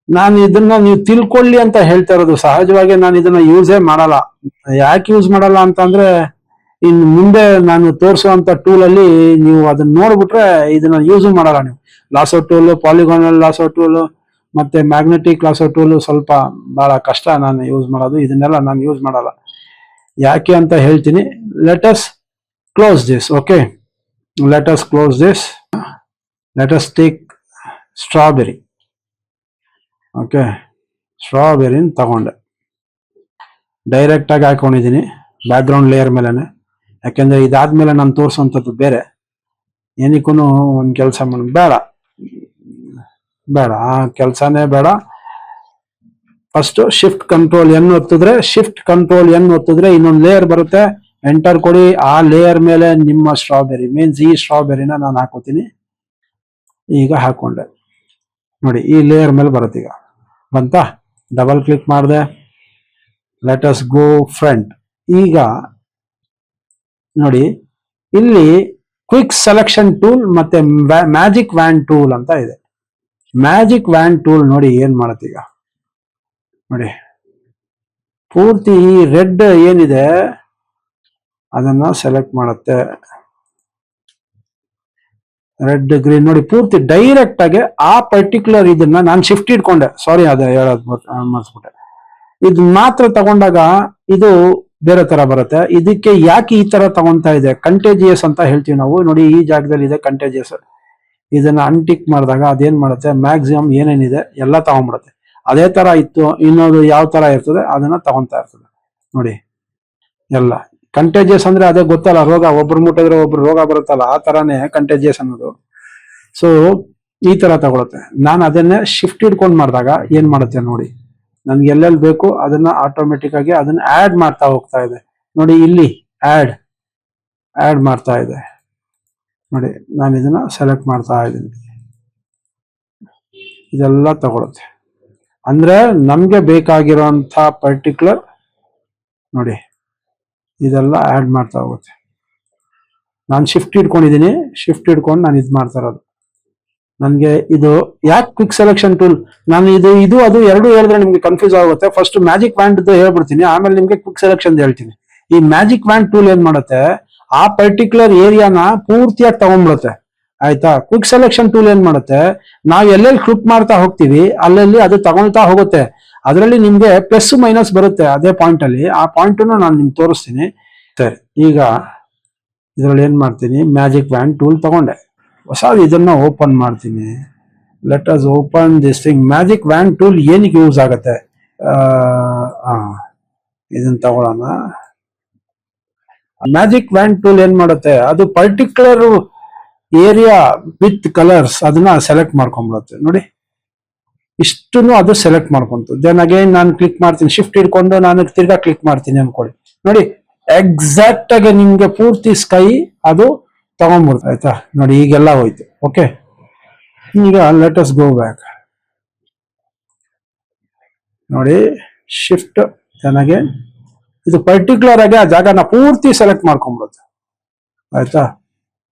S1: ನಾನು ಇದನ್ನ ನೀವು ತಿಳ್ಕೊಳ್ಳಿ ಅಂತ ಹೇಳ್ತಾ ಇರೋದು. ಸಹಜವಾಗಿ ನಾನು ಇದನ್ನ ಯೂಸೇ ಮಾಡಲ್ಲ. ಯಾಕೆ ಯೂಸ್ ಮಾಡಲ್ಲ ಅಂತಂದ್ರೆ, ಇನ್ನು ಮುಂದೆ ನಾನು ತೋರಿಸುವಂತ ಟೂಲ್ ಅಲ್ಲಿ ನೀವು ಅದನ್ನ ನೋಡ್ಬಿಟ್ರೆ ಇದನ್ನ ಯೂಸ್ ಮಾಡಲ್ಲ ನೀವು. ಲಾಸೋ ಟೂಲ್, ಪಾಲಿಗಾನಲ್ ಲಾಸೋ ಟೂಲ್, ಮತ್ತೆ ಮ್ಯಾಗ್ನೆಟಿಕ್ ಲಾಸೋ ಟೂಲ್ ಸ್ವಲ್ಪ ಬಹಳ ಕಷ್ಟ ನಾನು ಯೂಸ್ ಮಾಡೋದು. ಇದನ್ನೆಲ್ಲ ನಾನು ಯೂಸ್ ಮಾಡಲ್ಲ. ಯಾಕೆ ಅಂತ ಹೇಳ್ತೀನಿ. Let us close this. Okay, let us close this. Let us take strawberry. Okay, ಸ್ಟ್ರಾಬೆರಿನ ತಗೊಂಡೆ, ಡೈರೆಕ್ಟ್ ಆಗಿ ಹಾಕೊಂಡಿದ್ದೀನಿ ಬ್ಯಾಕ್ ಗ್ರೌಂಡ್ ಲೇಯರ್ ಮೇಲೆನೆ. ಯಾಕೆಂದ್ರೆ ಇದಾದ್ಮೇಲೆ ನಾನು ತೋರಿಸುವಂಥದ್ದು ಬೇರೆ. ಏನಕ್ಕೂ ಒಂದು ಕೆಲಸ ಬೇಡ, ಆ ಕೆಲಸನೇ ಬೇಡ. ಫಸ್ಟ್ ಶಿಫ್ಟ್ ಕಂಟ್ರೋಲ್ ಎನ್ ಒತ್ತಿದ್ರೆ ಇನ್ನೊಂದು ಲೇಯರ್ ಬರುತ್ತೆ. ಎಂಟರ್ ಕೊಡಿ, ಆ ಲೇಯರ್ ಮೇಲೆ ನಿಮ್ಮ ಸ್ಟ್ರಾಬೆರಿ ಮೀನ್ಸ್ ಈ ಸ್ಟ್ರಾಬೆರಿನ ನಾನು ಹಾಕೋತೀನಿ. ಈಗ ಹಾಕೊಂಡೆ ನೋಡಿ, ಈ ಲೇಯರ್ ಮೇಲೆ ಬರುತ್ತೆ. ಈಗ ಬಂತಾ? ಡಬಲ್ ಕ್ಲಿಕ್ ಮಾಡಿದೆ. ಲೆಟ್ ಅಸ್ ಗೋ ಫ್ರಂಟ್. ಈಗ ನೋಡಿ, ಇಲ್ಲಿ ಕ್ವಿಕ್ ಸೆಲೆಕ್ಷನ್ ಟೂಲ್ ಮತ್ತೆ ಮ್ಯಾಜಿಕ್ ವ್ಯಾನ್ ಟೂಲ್ ಅಂತ ಇದೆ. ಮ್ಯಾಜಿಕ್ ವ್ಯಾನ್ ಟೂಲ್ ನೋಡಿ ಏನ್ ಮಾಡುತ್ತೆ. ಈಗ ನೋಡಿ, ಪೂರ್ತಿ ಈ ರೆಡ್ ಏನಿದೆ ಅದನ್ನ ಸೆಲೆಕ್ಟ್ ಮಾಡುತ್ತೆ. ರೆಡ್ ಗ್ರೀನ್ ನೋಡಿ, ಪೂರ್ತಿ ಡೈರೆಕ್ಟ್ ಆಗಿ ಆ ಪರ್ಟಿಕ್ಯುಲರ್ ಇದನ್ನ ನಾನು ಶಿಫ್ಟ್ ಇಟ್ಕೊಂಡೆ. ಸಾರಿ, ಅದೇ ಹೇಳೋದು ಮರ್ಸ್ಬಿಟ್ಟೆ. ಇದು ಮಾತ್ರ ತಗೊಂಡಾಗ ಇದು ಬೇರೆ ತರ ಬರುತ್ತೆ. ಇದಕ್ಕೆ ಯಾಕೆ ಈ ತರ ತಗೊಂತಾ ಇದೆ, ಕಂಟೇಜಿಯಸ್ ಅಂತ ಹೇಳ್ತೀವಿ ನಾವು. ನೋಡಿ, ಈ ಜಾಗದಲ್ಲಿ ಇದೆ ಕಂಟೇಜಿಯಸ್. ಇದನ್ನ ಅನ್ಟಿಕ್ ಮಾಡಿದಾಗ ಅದೇನ್ ಮಾಡುತ್ತೆ, ಮ್ಯಾಕ್ಸಿಮಮ್ ಏನೇನಿದೆ ಎಲ್ಲ ತಗೊಂಡ್ಬಿಡುತ್ತೆ. ಅದೇ ತರ ಇತ್ತು ಇನ್ನೊಂದು ಯಾವ ತರ ಇರ್ತದೆ ಅದನ್ನ ತಗೊಂತಾ ಇರ್ತದೆ. ನೋಡಿ, ಎಲ್ಲ ಕಂಟೇಜಿಯಸ್ ಅಂದ್ರೆ ಅದೇ ಗೊತ್ತಲ್ಲ, ರೋಗ ಒಬ್ರು ಮುಟ್ಟಿದ್ರೆ ಒಬ್ರು ರೋಗ ಬರುತ್ತಲ್ಲ, ಆ ತರಾನೇ ಕಂಟೇಜಿಯಸ್ ಅನ್ನೋದು. ಸೊ ಈ ತರ ತಗೊಳುತ್ತೆ. ನಾನು ಅದನ್ನೇ ಶಿಫ್ಟ್ ಇಟ್ಕೊಂಡ್ ಮಾಡಿದಾಗ ಏನ್ ಮಾಡುತ್ತೆ ನೋಡಿ, ನನ್ಗೆ ಎಲ್ಲೆಲ್ಲಿ ಬೇಕು ಅದನ್ನ ಆಟೋಮೆಟಿಕ್ ಆಗಿ ಅದನ್ನ ಆಡ್ ಮಾಡ್ತಾ ಹೋಗ್ತಾ ಇದೆ. ನೋಡಿ ಇಲ್ಲಿ ಆಡ್ ಮಾಡ್ತಾ ಇದೆ ನೋಡಿ. ನಾನು ಇದನ್ನ ಸೆಲೆಕ್ಟ್ ಮಾಡ್ತಾ ಇದ್ದೀನಿ, ಇದೆಲ್ಲ ತಗೊಳುತ್ತೆ. ಅಂದ್ರೆ ನಮ್ಗೆ ಬೇಕಾಗಿರೋಂಥ ಪರ್ಟಿಕ್ಯುಲರ್ ನೋಡಿ ಇದೆಲ್ಲ ಆಡ್ ಮಾಡ್ತಾ ಹೋಗುತ್ತೆ. ನಾನು ಶಿಫ್ಟ್ ಇಟ್ಕೊಂಡಿದ್ದೀನಿ, ಶಿಫ್ಟ್ ಇಟ್ಕೊಂಡು ನಾನು ಇದು ಮಾಡ್ತಾ ಇರೋದು. ನನಗೆ ಇದು ಯಾಕೆ ಕ್ವಿಕ್ ಸೆಲೆಕ್ಷನ್ ಟೂಲ್, ನಾನು ಇದು ಅದು ಎರಡು ಹೇಳಿದ್ರೆ ನಿಮ್ಗೆ ಕನ್ಫ್ಯೂಸ್ ಆಗುತ್ತೆ. ಫಸ್ಟ್ ಮ್ಯಾಜಿಕ್ ವ್ಯಾಂಡ್ ಹೇಳ್ಬಿಡ್ತೀನಿ, ಆಮೇಲೆ ನಿಮ್ಗೆ ಕ್ವಿಕ್ ಸೆಲೆಕ್ಷನ್ ಹೇಳ್ತೀನಿ. ಈ ಮ್ಯಾಜಿಕ್ ವ್ಯಾಂಡ್ ಟೂಲ್ ಏನ್ ಮಾಡುತ್ತೆ, ಆ ಪರ್ಟಿಕ್ಯುಲರ್ ಏರಿಯಾನ ಪೂರ್ತಿಯಾಗಿ ತಗೊಂಡ್ಬಿಡುತ್ತೆ, ಆಯ್ತಾ. ಕ್ವಿಕ್ ಸೆಲೆಕ್ಷನ್ ಟೂಲ್ ಏನ್ ಮಾಡುತ್ತೆ, ನಾವ್ ಎಲ್ಲೆಲ್ಲಿ ಕ್ಲಿಕ್ ಮಾಡ್ತಾ ಹೋಗ್ತೀವಿ ಅಲ್ಲಲ್ಲಿ ಅದು ತಗೊಳ್ತಾ ಹೋಗುತ್ತೆ. ಅದರಲ್ಲಿ ನಿಮ್ಗೆ ಪ್ಲಸ್ ಮೈನಸ್ ಬರುತ್ತೆ ಅದೇ ಪಾಯಿಂಟ್ ಅಲ್ಲಿ. ಆ ಪಾಯಿಂಟ್ ನಾನು ನಿಮ್ಗೆ ತೋರಿಸ್ತೀನಿ. ಸರಿ, ಈಗ ಇದರಲ್ಲಿ ಏನ್ ಮಾಡ್ತೀನಿ, ಮ್ಯಾಜಿಕ್ ವ್ಯಾಂಡ್ ಟೂಲ್ ತಗೊಂಡೆ, ಹೊಸ ಇದನ್ನ ಓಪನ್ ಮಾಡ್ತೀನಿ. Let us open this thing. Magic wand tool ಏನಕ್ಕೆ ಯೂಸ್ ಆಗುತ್ತೆ, ಇದನ್ನ ತಗೊಳ್ಳೋಣ. ಮ್ಯಾಜಿಕ್ ವ್ಯಾಂಡ್ ಟೂಲ್ ಏನ್ ಮಾಡುತ್ತೆ, ಅದು ಪರ್ಟಿಕ್ಯುಲರ್ ಏರಿಯಾ ವಿತ್ ಕಲರ್ಸ್ ಅದನ್ನ ಸೆಲೆಕ್ಟ್ ಮಾಡ್ಕೊಂಡ್ಬಿಡುತ್ತೆ ನೋಡಿ. ಇಷ್ಟನ್ನು ಅದು ಸೆಲೆಕ್ಟ್ ಮಾಡ್ಕೊಂತು. ದೆನ್ ಅಗೇನ್ ನಾನು ಕ್ಲಿಕ್ ಮಾಡ್ತೀನಿ, ಶಿಫ್ಟ್ ಇಟ್ಕೊಂಡು ನಾನು ತಿರ್ಗಾ ಕ್ಲಿಕ್ ಮಾಡ್ತೀನಿ ಅನ್ಕೊಳ್ಳಿ. ನೋಡಿ ಎಕ್ಸಾಕ್ಟ್ ಆಗಿ ನಿಮ್ಗೆ ಪೂರ್ತಿ ಸ್ಕೈ ಅದು ತಗೊಂಡ್ಬಿಡ್ತು, ಆಯ್ತಾ. ನೋಡಿ ಈಗೆಲ್ಲ ಹೋಯ್ತು. ಓಕೆ, ಈಗ ಲೆಟ್ ಅಸ್ ಗೋ ಬ್ಯಾಕ್. ನೋಡಿ ಶಿಫ್ಟ್ ಚೆನ್ನಾಗೆ ಇದು ಪರ್ಟಿಕ್ಯುಲರ್ ಆಗಿ ಆ ಜಾಗನ ಪೂರ್ತಿ ಸೆಲೆಕ್ಟ್ ಮಾಡ್ಕೊಂಡ್ಬಿಡುತ್ತೆ, ಆಯ್ತಾ.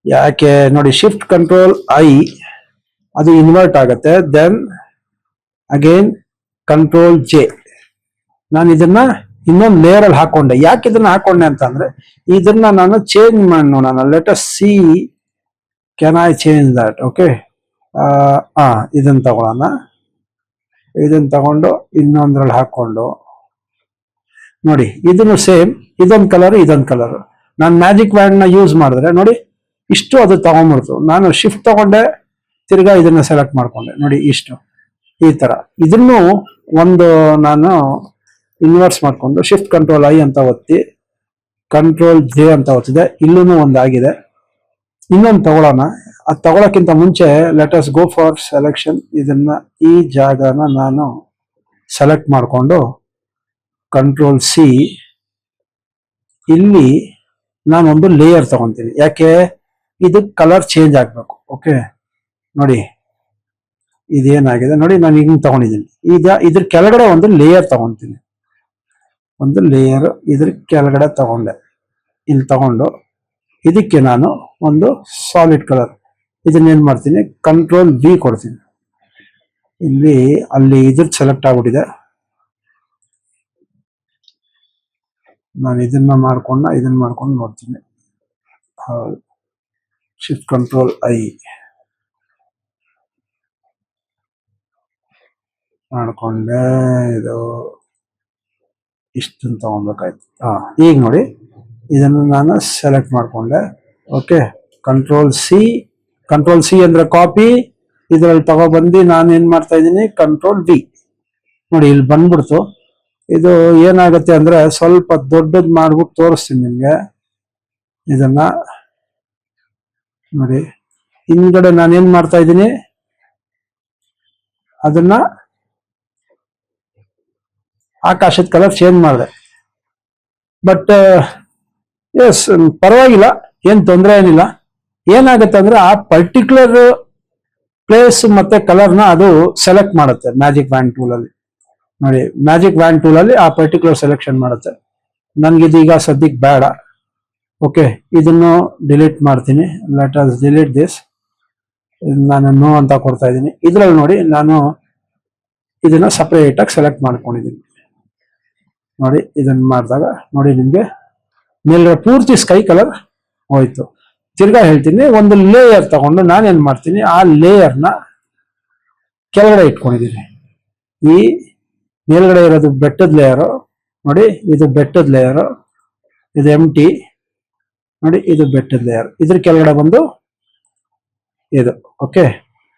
S1: ಯಾಕೆ ನೋಡಿ, ಶಿಫ್ಟ್ ಕಂಟ್ರೋಲ್ ಐ ಅದು ಇನ್ವರ್ಟ್ ಆಗುತ್ತೆ. Then again control J. ನಾನು ಇದನ್ನ ಇನ್ನೊಂದು ಲೇಯರ್ ಅಲ್ಲಿ ಹಾಕೊಂಡೆ. ಯಾಕೆ ಇದನ್ನ ಹಾಕೊಂಡೆ ಅಂತ ಅಂದ್ರೆ, ಇದನ್ನ ನಾನು ಚೇಂಜ್ ಮಾಡಿ ನೋಡೋಣ. Let us see can I change that. Okay, ಇದನ್ನ ತಗೊಳ್ಳೋಣ. ಇದನ್ನ ತಗೊಂಡು ಇನ್ನೊಂದ್ರಲ್ಲಿ ಹಾಕೊಂಡು ನೋಡಿ, ಇದನ್ನು ಸೇಮ್ ಇದೊಂದು ಕಲರ್ ಇದೊಂದು ಕಲರ್. ನಾನು ಮ್ಯಾಜಿಕ್ ವ್ಯಾಂಡ್ ನ ಯೂಸ್ ಮಾಡಿದ್ರೆ ನೋಡಿ ಇಷ್ಟು ಅದು ತಗೊಂಡ್ಬಿಡ್ತು. ನಾನು ಶಿಫ್ಟ್ ತಗೊಂಡೆ, ತಿರ್ಗಾ ಇದನ್ನ ಸೆಲೆಕ್ಟ್ ಮಾಡ್ಕೊಂಡೆ ನೋಡಿ ಇಷ್ಟು ಈ ತರ. ಇದನ್ನು ಒಂದು ನಾನು ಇನ್ವರ್ಸ್ ಮಾಡ್ಕೊಂಡು ಶಿಫ್ಟ್ ಕಂಟ್ರೋಲ್ ಐ ಅಂತ ಒತ್ತಿ ಕಂಟ್ರೋಲ್ ಜೆ ಅಂತ ಒತ್ತಿದೆ. ಇಲ್ಲೂ ಒಂದಾಗಿದೆ. ಇನ್ನೊಂದು ತಗೊಳ್ಳೋಣ. ಅದು ತಗೊಳಕ್ಕಿಂತ ಮುಂಚೆ let us go for selection. ಇದನ್ನ ಈ ಜಾಗನ ನಾನು ಸೆಲೆಕ್ಟ್ ಮಾಡಿಕೊಂಡು ಕಂಟ್ರೋಲ್ ಸಿ, ಇಲ್ಲಿ ನಾನೊಂದು ಲೇಯರ್ ತಗೊಂತೀನಿ. ಯಾಕೆ, ಇದು ಕಲರ್ ಚೇಂಜ್ ಆಗ್ಬೇಕು. ಓಕೆ, ನೋಡಿ ಇದೇನಾಗಿದೆ ನೋಡಿ, ನಾನು ಹಿಂಗ್ ತಗೊಂಡಿದ್ದೀನಿ. ಈಗ ಇದ್ರ ಕೆಳಗಡೆ ಒಂದು ಲೇಯರ್ ತಗೊಂತೀನಿ. ಒಂದು ಲೇಯರ್ ಇದ್ರ ಕೆಳಗಡೆ ತಗೊಂಡೆ. ಇಲ್ಲಿ ತಗೊಂಡು ಇದಕ್ಕೆ ನಾನು ಒಂದು ಸಾಲಿಡ್ ಕಲರ್ ಇದನ್ನೇನ್ ಮಾಡ್ತೀನಿ, ಕಂಟ್ರೋಲ್ ವಿ ಕೊಡ್ತೀನಿ. ಇಲ್ಲಿ ಅಲ್ಲಿ ಇದ್ರ ಸೆಲೆಕ್ಟ್ ಆಗ್ಬಿಟ್ಟಿದೆ. ನಾನು ಇದನ್ನ ಮಾಡ್ಕೊಂಡು ನೋಡ್ತೀನಿ. ಶಿಫ್ಟ್ ಕಂಟ್ರೋಲ್ ಐ ಮಾಡ್ಕೊಂಡೆ. ಇದು ಇಷ್ಟನ್ನು ತಗೊಬೇಕಾಯ್ತು. ಈಗ ನೋಡಿ ಇದನ್ನು ನಾನು ಸೆಲೆಕ್ಟ್ ಮಾಡ್ಕೊಂಡೆ. ಓಕೆ, ಕಂಟ್ರೋಲ್ ಸಿ ಅಂದ್ರೆ ಕಾಪಿ. ಇದರಲ್ಲಿ ತಗೊಬಂದು ನಾನು ಏನ್ ಮಾಡ್ತಾ ಇದ್ದೀನಿ, ಕಂಟ್ರೋಲ್ ವಿ. ನೋಡಿ ಇಲ್ಲಿ ಬಂದ್ಬಿಡ್ತು. ಇದು ಏನಾಗುತ್ತೆ ಅಂದ್ರೆ ಸ್ವಲ್ಪ ದೊಡ್ಡದ್ ಮಾಡ್ಬಿಟ್ಟು ತೋರಿಸ್ತೀನಿ ನಿಮ್ಗೆ. ಇದನ್ನ ನೋಡಿ, ಹಿಂದ್ಗಡೆ ನಾನು ಏನ್ ಮಾಡ್ತಾ ಇದ್ದೀನಿ, ಅದನ್ನ ಆಕಾಶದ ಕಲರ್ ಚೇಂಜ್ ಮಾಡಿದೆ. ಬಟ್ ಎಸ್, ಪರವಾಗಿಲ್ಲ, ಏನ್ ತೊಂದರೆ ಏನಿಲ್ಲ. ಏನಾಗುತ್ತೆ ಅಂದ್ರೆ ಆ ಪರ್ಟಿಕ್ಯುಲರ್ ಪ್ಲೇಸ್ ಮತ್ತೆ ಕಲರ್ನ ಅದು ಸೆಲೆಕ್ಟ್ ಮಾಡುತ್ತೆ ಮ್ಯಾಜಿಕ್ ವ್ಯಾಂಡ್ ಟೂಲ್ ಅಲ್ಲಿ. ನೋಡಿ ಮ್ಯಾಜಿಕ್ ವ್ಯಾಂಡ್ ಟೂಲ್ ಅಲ್ಲಿ ಆ ಪರ್ಟಿಕ್ಯುಲರ್ ಸೆಲೆಕ್ಷನ್ ಮಾಡುತ್ತೆ. ನನ್ಗಿದೀಗ ಸದ್ಯಕ್ಕೆ ಬೇಡ. ಓಕೆ, ಇದನ್ನು ಡಿಲೀಟ್ ಮಾಡ್ತೀನಿ. Let us delete this. ನಾನು ನೋ ಅಂತ ಕೊಡ್ತಾ ಇದ್ದೀನಿ. ಇದ್ರಲ್ಲಿ ನೋಡಿ ನಾನು ಇದನ್ನ ಸಪರೇಟ್ ಆಗಿ ಸೆಲೆಕ್ಟ್ ಮಾಡ್ಕೊಂಡಿದ್ದೀನಿ. ನೋಡಿ ಇದನ್ನ ಮಾಡಿದಾಗ ನೋಡಿ ನಿಮ್ಗೆ ಮೇಲ್ಗಡೆ ಪೂರ್ತಿ ಸ್ಕೈ ಕಲರ್ ಹೋಯ್ತು. ತಿರ್ಗಾ ಹೇಳ್ತೀನಿ, ಒಂದು ಲೇಯರ್ ತಗೊಂಡು ನಾನೇನ್ ಮಾಡ್ತೀನಿ, ಆ ಲೇಯರ್ನ ಕೆಳಗಡೆ ಇಟ್ಕೊಂಡಿದ್ದೀನಿ. ಈ ಮೇಲ್ಗಡೆ ಇರೋದು ಬೆಟ್ಟದ ಲೇಯರು ನೋಡಿ, ಇದು ಬೆಟ್ಟದ ಲೇಯರು, ಇದು ಎಂಟಿ ನೋಡಿ, ಇದು ಬೆಟ್ಟದ ಲೇಯರ್. ಇದ್ರ ಕೆಳಗಡೆ ಬಂದು ಇದು. ಓಕೆ,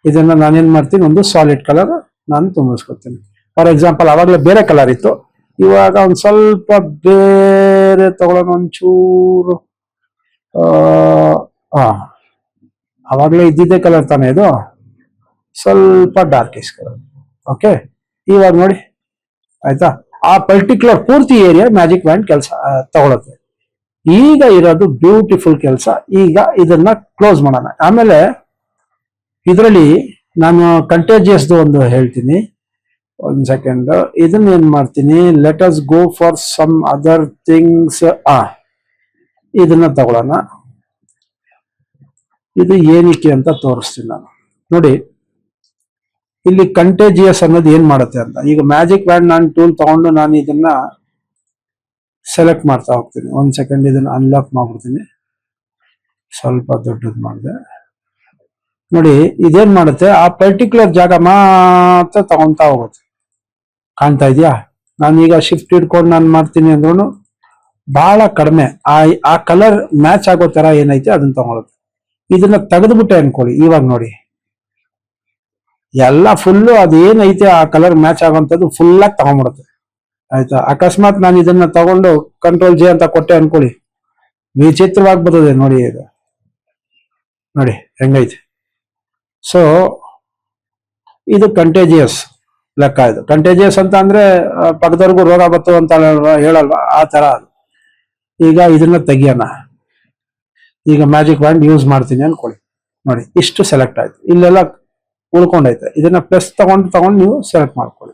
S1: ಇದನ್ನ ನಾನೇನ್ ಮಾಡ್ತೀನಿ, ಒಂದು ಸಾಲಿಡ್ ಕಲರ್ ನಾನು ತುಂಬಿಸ್ಕೊತೀನಿ. ಫಾರ್ ಎಕ್ಸಾಂಪಲ್ ಅವಾಗಲೇ ಬೇರೆ ಕಲರ್ ಇತ್ತು, ಇವಾಗ ಒಂದ್ ಸ್ವಲ್ಪ ಬೇರೆ ತಗೊಳ್ಳೋಣ ಒಂಚೂರು. ಅವಾಗಲೇ ಇದ್ದಿದ್ದೇ ಕಲರ್ ತಾನೇ ಇದು, ಸ್ವಲ್ಪ ಡಾರ್ಕಿಶ್ ಕಲರ್. ಓಕೆ, ಇವಾಗ ನೋಡಿ ಆಯ್ತಾ, ಆ ಪರ್ಟಿಕ್ಯುಲರ್ ಪೂರ್ತಿ ಏರಿಯಾ ಮ್ಯಾಜಿಕ್ ವ್ಯಾಂಡ್ ಕೆಲಸ ತಗೊಳುತ್ತೆ. ಈಗ ಇರೋದು ಬ್ಯೂಟಿಫುಲ್ ಕೆಲಸ. ಈಗ ಇದನ್ನ ಕ್ಲೋಸ್ ಮಾಡೋಣ. ಆಮೇಲೆ ಇದರಲ್ಲಿ ನಾನು ಕಂಟೇಜಿಯಸ್ದು ಒಂದು ಹೇಳ್ತೀನಿ. ಒಂದ್ ಸೆಕೆಂಡ್, ಇದನ್ನ ಏನ್ ಮಾಡ್ತೀನಿ, let us go for some other things. ಇದನ್ನ ತಗೊಳ್ಳೋಣ. ಇದು ಏನಕ್ಕೆ ಅಂತ ತೋರಿಸ್ತೀನಿ ನಾನು. ನೋಡಿ ಇಲ್ಲಿ ಕಂಟೇಜಿಯಸ್ ಅನ್ನೋದು ಏನ್ ಮಾಡುತ್ತೆ ಅಂತ. ಈಗ ಮ್ಯಾಜಿಕ್ ವ್ಯಾಂಡ್ ನಾನು ಟೂಲ್ ತಗೊಂಡು ನಾನು ಇದನ್ನ ಸೆಲೆಕ್ಟ್ ಮಾಡ್ತಾ ಹೋಗ್ತೀನಿ. ಒಂದ್ ಸೆಕೆಂಡ್, ಇದನ್ನ ಅನ್ಲಾಕ್ ಮಾಡ್ಬಿಡ್ತೀನಿ. ಸ್ವಲ್ಪ ದೊಡ್ಡದು ಮಾಡಿದೆ. ನೋಡಿ ಇದೇನ್ ಮಾಡುತ್ತೆ, ಆ ಪರ್ಟಿಕ್ಯುಲರ್ ಜಾಗ ಮಾತ್ರ ತಗೊಂತಾ ಹೋಗುತ್ತೆ. ಕಾಣ್ತಾ ಇದೆಯಾ? ನಾನೀಗ ಶಿಫ್ಟ್ ಹಿಡ್ಕೊಂಡು ನಾನು ಮಾಡ್ತೀನಿ ಅಂದ್ರೂ ಬಹಳ ಕಡಿಮೆ ಆ ಕಲರ್ ಮ್ಯಾಚ್ ಆಗೋ ತರ ಏನೈತೆ ಅದನ್ನ ತಗೊಳುತ್ತೆ. ಇದನ್ನ ತೆಗೆದ್ಬಿಟ್ಟೆ ಅನ್ಕೊಳ್ಳಿ, ಇವಾಗ ನೋಡಿ ಎಲ್ಲ ಫುಲ್ಲು ಅದೇನೈತೆ ಆ ಕಲರ್ ಮ್ಯಾಚ್ ಆಗೋಂಥದ್ದು ಫುಲ್ ಆಗಿ ತಗೊಂಡ್ಬಿಡುತ್ತೆ. ಆಯ್ತಾ? ಅಕಸ್ಮಾತ್ ನಾನು ಇದನ್ನ ತಗೊಂಡು ಕಂಟ್ರೋಲ್ ಜೆ ಅಂತ ಕೊಟ್ಟೆ ಅನ್ಕೊಳ್ಳಿ, ವಿಚಿತ್ರವಾಗಿ ಬರ್ತದೆ. ನೋಡಿ ಇದು ನೋಡಿ ಹೆಂಗೈತೆ. ಸೊ ಇದು ಕಂಟೇಜಿಯಸ್ ಲೆಕ್ಕ. ಇದು ಕಂಟೇಜಿಯಸ್ ಅಂತ ಅಂದ್ರೆ ಪಕ್ಕದವ್ರಿಗೂ ರೋಗ ಬತ್ತು ಅಂತ ಹೇಳಲ್ವಾ, ಆ ತರ ಅದು. ಈಗ ಇದನ್ನ ತೆಗಿಯೋಣ. ಈಗ ಮ್ಯಾಜಿಕ್ ವ್ಯಾಂಡ್ ಯೂಸ್ ಮಾಡ್ತೀನಿ ಅನ್ಕೊಳ್ಳಿ. ನೋಡಿ ಇಷ್ಟು ಸೆಲೆಕ್ಟ್ ಆಯ್ತು, ಇಲ್ಲೆಲ್ಲ ಉಳ್ಕೊಂಡೈತೆ. ಇದನ್ನ ಪ್ಲಸ್ ತಗೊಂಡು ನೀವು ಸೆಲೆಕ್ಟ್ ಮಾಡ್ಕೊಳ್ಳಿ.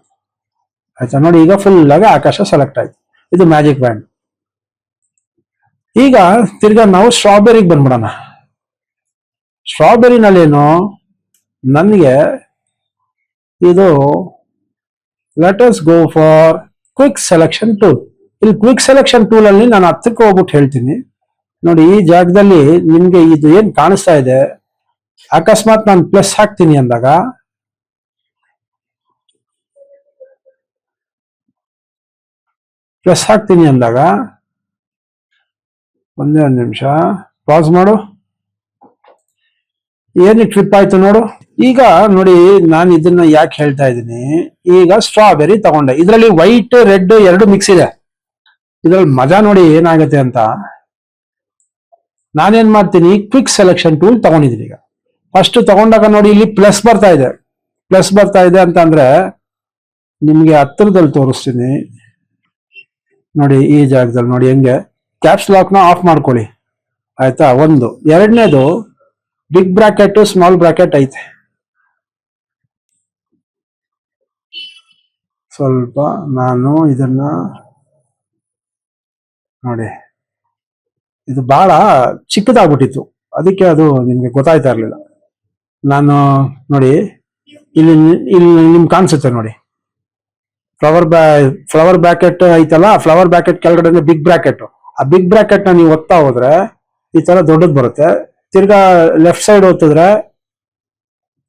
S1: ಆಯ್ತಾ? ನೋಡಿ ಈಗ ಫುಲ್ ಆಗಿ ಆಕಾಶ ಸೆಲೆಕ್ಟ್ ಆಯ್ತು. ಇದು ಮ್ಯಾಜಿಕ್ ವ್ಯಾಂಡ್. ಈಗ ತಿರ್ಗಾ ನಾವು ಸ್ಟ್ರಾಬೆರಿಗೆ ಬಂದ್ಬಿಡೋಣ. ಸ್ಟ್ರಾಬೆರಿನಲ್ಲೇನು ನನಗೆ ಇದು let us go for quick selection tool. ಇಲ್ಲಿ ಕ್ವಿಕ್ ಸೆಲೆಕ್ಷನ್ ಟೂಲ್ ಅಲ್ಲಿ ನಾನು ಹತ್ತಕ್ಕೆ ಹೋಗ್ಬಿಟ್ಟು ಹೇಳ್ತೀನಿ. ನೋಡಿ ಈ ಜಾಗದಲ್ಲಿ ನಿಮ್ಗೆ ಇದು ಏನ್ ಕಾಣಿಸ್ತಾ ಇದೆ, ಅಕಸ್ಮಾತ್ ನಾನು ಪ್ಲಸ್ ಹಾಕ್ತೀನಿ ಅಂದಾಗ ಒಂದೇ ಒಂದು ನಿಮಿಷ ಪಾಸ್ ಮಾಡು. ಏನಕ್ಕೆ ಟ್ರಿಪ್ ಆಯ್ತು ನೋಡು. ಈಗ ನೋಡಿ ನಾನು ಇದನ್ನ ಯಾಕೆ ಹೇಳ್ತಾ ಇದ್ದೀನಿ, ಈಗ ಸ್ಟ್ರಾಬೆರಿ ತಗೊಂಡೆ. ಇದರಲ್ಲಿ ವೈಟ್ ರೆಡ್ ಎರಡು ಮಿಕ್ಸ್ ಇದೆ. ಇದ್ರಲ್ಲಿ ಮಜಾ ನೋಡಿ ಏನಾಗುತ್ತೆ ಅಂತ. ನಾನೇನ್ ಮಾಡ್ತೀನಿ, ಕ್ವಿಕ್ ಸೆಲೆಕ್ಷನ್ ಟೂಲ್ ತಗೊಂಡಿದ್ದೀನಿ. ಈಗ ಫಸ್ಟ್ ತಗೊಂಡಾಗ ನೋಡಿ ಇಲ್ಲಿ ಪ್ಲಸ್ ಬರ್ತಾ ಇದೆ. ಪ್ಲಸ್ ಬರ್ತಾ ಇದೆ ಅಂತ ಅಂದ್ರೆ ನಿಮ್ಗೆ ಹತ್ತಿರದಲ್ಲಿ ತೋರಿಸ್ತೀನಿ. ನೋಡಿ ಈ ಜಾಗದಲ್ಲಿ ನೋಡಿ ಹೆಂಗೆ ಕ್ಯಾಪ್ಸ್ ಲಾಕ್ ನ ಆಫ್ ಮಾಡ್ಕೊಳ್ಳಿ. ಆಯ್ತಾ? ಒಂದು. ಎರಡನೇದು ಬಿಗ್ ಬ್ರಾಕೆಟ್ ಸ್ಮಾಲ್ ಬ್ರಾಕೆಟ್ ಐತೆ. ಸ್ವಲ್ಪ ನಾನು ಇದನ್ನ ನೋಡಿ, ಇದು ಬಹಳ ಚಿಕ್ಕದಾಗ್ಬಿಟ್ಟಿತ್ತು, ಅದಕ್ಕೆ ಅದು ನಿಮ್ಗೆ ಗೊತ್ತಾಯ್ತಾ ಇರ್ಲಿಲ್ಲ. ನಾನು ನೋಡಿ ಇಲ್ಲಿ ಇಲ್ಲಿ ನಿಮ್ಗೆ ಕಾಣಿಸುತ್ತೆ ನೋಡಿ, ಫ್ಲವರ್ ಬ್ರಾಕೆಟ್ ಐತಲ್ಲ, ಫ್ಲವರ್ ಬ್ರಾಕೆಟ್ ಕೆಳಗಡೆ ಬಿಗ್ ಬ್ರಾಕೆಟ್. ಆ ಬಿಗ್ ಬ್ರಾಕೆಟ್ ನ ನೀವು ಒತ್ತಾ ಹೋದ್ರೆ ಈ ತರ ದೊಡ್ಡದು ಬರುತ್ತೆ. ತಿರ್ಗಾ ಲೆಫ್ಟ್ ಸೈಡ್ ಓದಿದ್ರೆ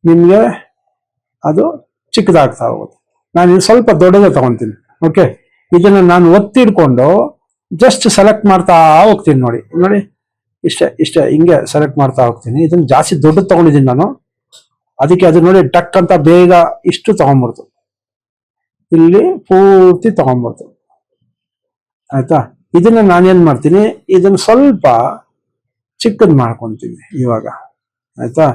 S1: ನಿಮ್ಗೆ ಅದು ಚಿಕ್ಕದಾಗ್ತಾ ಹೋಗುತ್ತೆ. ನಾನು ಇದು ಸ್ವಲ್ಪ ದೊಡ್ಡದೇ ತಗೊಂತೀನಿ. ಓಕೆ, ಇದನ್ನ ನಾನು ಒತ್ತಿಡ್ಕೊಂಡು ಜಸ್ಟ್ ಸೆಲೆಕ್ಟ್ ಮಾಡ್ತಾ ಹೋಗ್ತೀನಿ. ನೋಡಿ ನೋಡಿ ಇಷ್ಟೇ ಹಿಂಗೆ ಸೆಲೆಕ್ಟ್ ಮಾಡ್ತಾ ಹೋಗ್ತೀನಿ. ಇದನ್ನ ಜಾಸ್ತಿ ದೊಡ್ಡದು ತಗೊಂಡಿದ್ದೀನಿ ನಾನು, ಅದಕ್ಕೆ ಅದು ನೋಡಿ ಟಕ್ ಅಂತ ಬೇಗ ಇಷ್ಟು ತಗೊಂಡ್ಬಿಡ್ತು, ಇಲ್ಲಿ ಪೂರ್ತಿ ತಗೊಂಡ್ಬಿಡ್ತು. ಆಯ್ತಾ? ಇದನ್ನ ನಾನೇನ್ ಮಾಡ್ತೀನಿ, ಇದನ್ನ ಸ್ವಲ್ಪ ಚಿಕ್ಕದ್ ಮಾಡ್ಕೊಂತೀನಿ ಇವಾಗ. ಆಯ್ತಾ?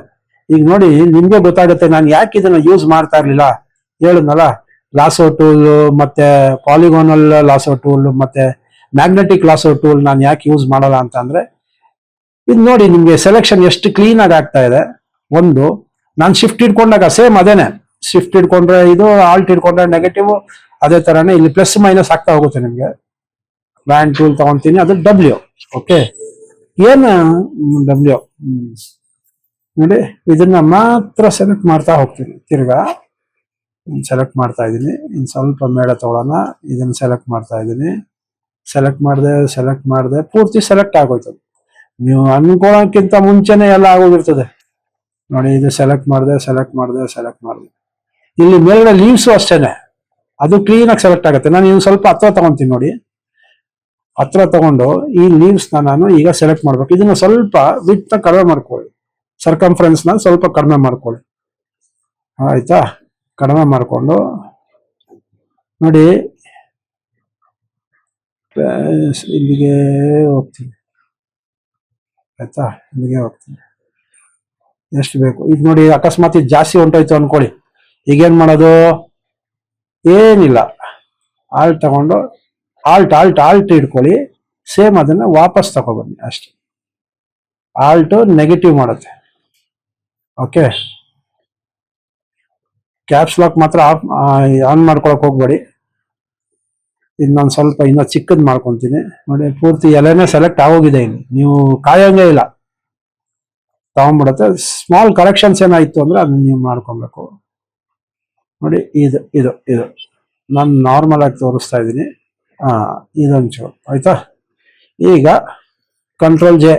S1: ಈಗ ನೋಡಿ ನಿಮ್ಗೆ ಗೊತ್ತಾಗುತ್ತೆ ನಾನು ಯಾಕೆ ಇದನ್ನ ಯೂಸ್ ಮಾಡ್ತಾ ಇರ್ಲಿಲ್ಲ. ಹೇಳುದ್ನಲ್ಲ, ಲಾಸೋ ಟೂಲ್ ಮತ್ತೆ ಪಾಲಿಗೋನಲ್ ಲಾಸೋ ಟೂಲ್ ಮತ್ತೆ ಮ್ಯಾಗ್ನೆಟಿಕ್ ಲಾಸೋ ಟೂಲ್ ನಾನು ಯಾಕೆ ಯೂಸ್ ಮಾಡಲ್ಲ ಅಂತ ಅಂದ್ರೆ, ಇದು ನೋಡಿ ನಿಮ್ಗೆ ಸೆಲೆಕ್ಷನ್ ಎಷ್ಟು ಕ್ಲೀನ್ ಆಗಿ ಆಗ್ತಾ ಇದೆ. ಒಂದು, ನಾನು ಶಿಫ್ಟ್ ಇಟ್ಕೊಂಡಾಗ ಸೇಮ್ ಅದೇನೆ. ಶಿಫ್ಟ್ ಇಟ್ಕೊಂಡ್ರೆ ಇದು, ಆಲ್ಟ್ ಇಟ್ಕೊಂಡ್ರೆ ನೆಗೆಟಿವ್, ಅದೇ ತರಾನೇ ಇಲ್ಲಿ ಪ್ಲಸ್ ಮೈನಸ್ ಆಗ್ತಾ ಹೋಗುತ್ತೆ ನಿಮ್ಗೆ. ವ್ಯಾಂಡ್ ಟೂಲ್ ತಗೊಂತೀನಿ, ಅದು ಡಬ್ಲ್ಯೂ. ಓಕೆ, ಏನು ಡಬ್ಲ್ಯೂ ನೋಡಿ, ಇದನ್ನ ಮಾತ್ರ ಸೆಲೆಕ್ಟ್ ಮಾಡ್ತಾ ಹೋಗ್ತೀನಿ. ತಿರ್ಗಾ ಸೆಲೆಕ್ಟ್ ಮಾಡ್ತಾ ಇದ್ದೀನಿ. ಇನ್ನು ಸ್ವಲ್ಪ ಮೇಡ ತಗೊಳ್ಳೋಣ. ಇದನ್ನ ಸೆಲೆಕ್ಟ್ ಮಾಡ್ತಾ ಇದ್ದೀನಿ. ಸೆಲೆಕ್ಟ್ ಮಾಡಿದೆ ಪೂರ್ತಿ ಸೆಲೆಕ್ಟ್ ಆಗೋಯ್ತು. ನೀವು ಅನ್ಕೊಳ್ಳೋಕ್ಕಿಂತ ಮುಂಚೆನೆ ಎಲ್ಲ ಆಗೋಗಿರ್ತದೆ. ನೋಡಿ ಇದು ಸೆಲೆಕ್ಟ್ ಮಾಡಿದೆ. ಇಲ್ಲಿ ಮೇಲ್ಗಡೆ ಲೀವ್ಸು ಅಷ್ಟೇನೆ, ಅದು ಕ್ಲೀನ್ ಆಗಿ ಸೆಲೆಕ್ಟ್ ಆಗುತ್ತೆ. ನಾನು ಇನ್ನು ಸ್ವಲ್ಪ ಹತ್ರ ತಗೊಂತೀನಿ. ನೋಡಿ ಹತ್ರ ತಗೊಂಡು ಈ ಲೀವ್ಸ್ ನಾನು ಈಗ ಸೆಲೆಕ್ಟ್ ಮಾಡ್ಬೇಕು. ಇದನ್ನ ಸ್ವಲ್ಪ ವಿಡ್ತ್ ಕಡಿಮೆ ಮಾಡ್ಕೊಳ್ಳಿ, ಸರ್ಕಂಫರೆನ್ಸ್ ನ ಸ್ವಲ್ಪ ಕಡಿಮೆ ಮಾಡ್ಕೊಳ್ಳಿ. ಆಯ್ತಾ? ಕಡಿಮೆ ಮಾಡ್ಕೊಂಡು ನೋಡಿ ಇಲ್ಲಿಗೆ ಹೋಗ್ತೀನಿ. ಆಯ್ತಾ? ಇಲ್ಲಿಗೆ ಹೋಗ್ತೀನಿ. ಎಷ್ಟು ಬೇಕು ಇದು ನೋಡಿ. ಅಕಸ್ಮಾತ್ ಇದು ಜಾಸ್ತಿ ಹೊಂಟೋಯ್ತು ಅನ್ಕೊಳ್ಳಿ, ಈಗೇನ್ ಮಾಡೋದು? ಏನಿಲ್ಲ, ಆಲ್ಟ್ ತಗೊಂಡು ಆಲ್ಟ್ ಇಟ್ಕೊಳ್ಳಿ. ಸೇಮ್ ಅದನ್ನ ವಾಪಸ್ ತಗೊಬನ್ನಿ ಅಷ್ಟೇ. ಆಲ್ಟ್ ನೆಗೆಟಿವ್ ಮಾಡುತ್ತೆ. ಓಕೆ, ಕ್ಯಾಪ್ಸ್ ಲಾಕ್ ಮಾತ್ರ ಆನ್ ಮಾಡ್ಕೊಳಕ್ ಹೋಗ್ಬೇಡಿ. ಇನ್ನೊಂದು ಸ್ವಲ್ಪ ಇನ್ನೂ ಚಿಕ್ಕದ್ ಮಾಡ್ಕೊಂತೀನಿ ನೋಡಿ. ಪೂರ್ತಿ ಎಲೆನೇ ಸೆಲೆಕ್ಟ್ ಆಗೋಗಿದೆ. ಇಲ್ಲಿ ನೀವು ಕಾಯಂಗೇ ಇಲ್ಲ, ತಗೊಂಡ್ಬಿಡುತ್ತೆ. ಸ್ಮಾಲ್ ಕರೆಕ್ಷನ್ಸ್ ಏನಾಯ್ತು ಅಂದ್ರೆ ಅದನ್ನ ನೀವು ಮಾಡ್ಕೊಬೇಕು ನೋಡಿ. ಇದು ಇದು ಇದು ನಾನು ನಾರ್ಮಲ್ ಆಗಿ ತೋರಿಸ್ತಾ ಇದ್ದೀನಿ. ಇದೊಂಚೂರು ಆಯ್ತಾ. ಈಗ ಕಂಟ್ರೋಲ್ ಜೆ,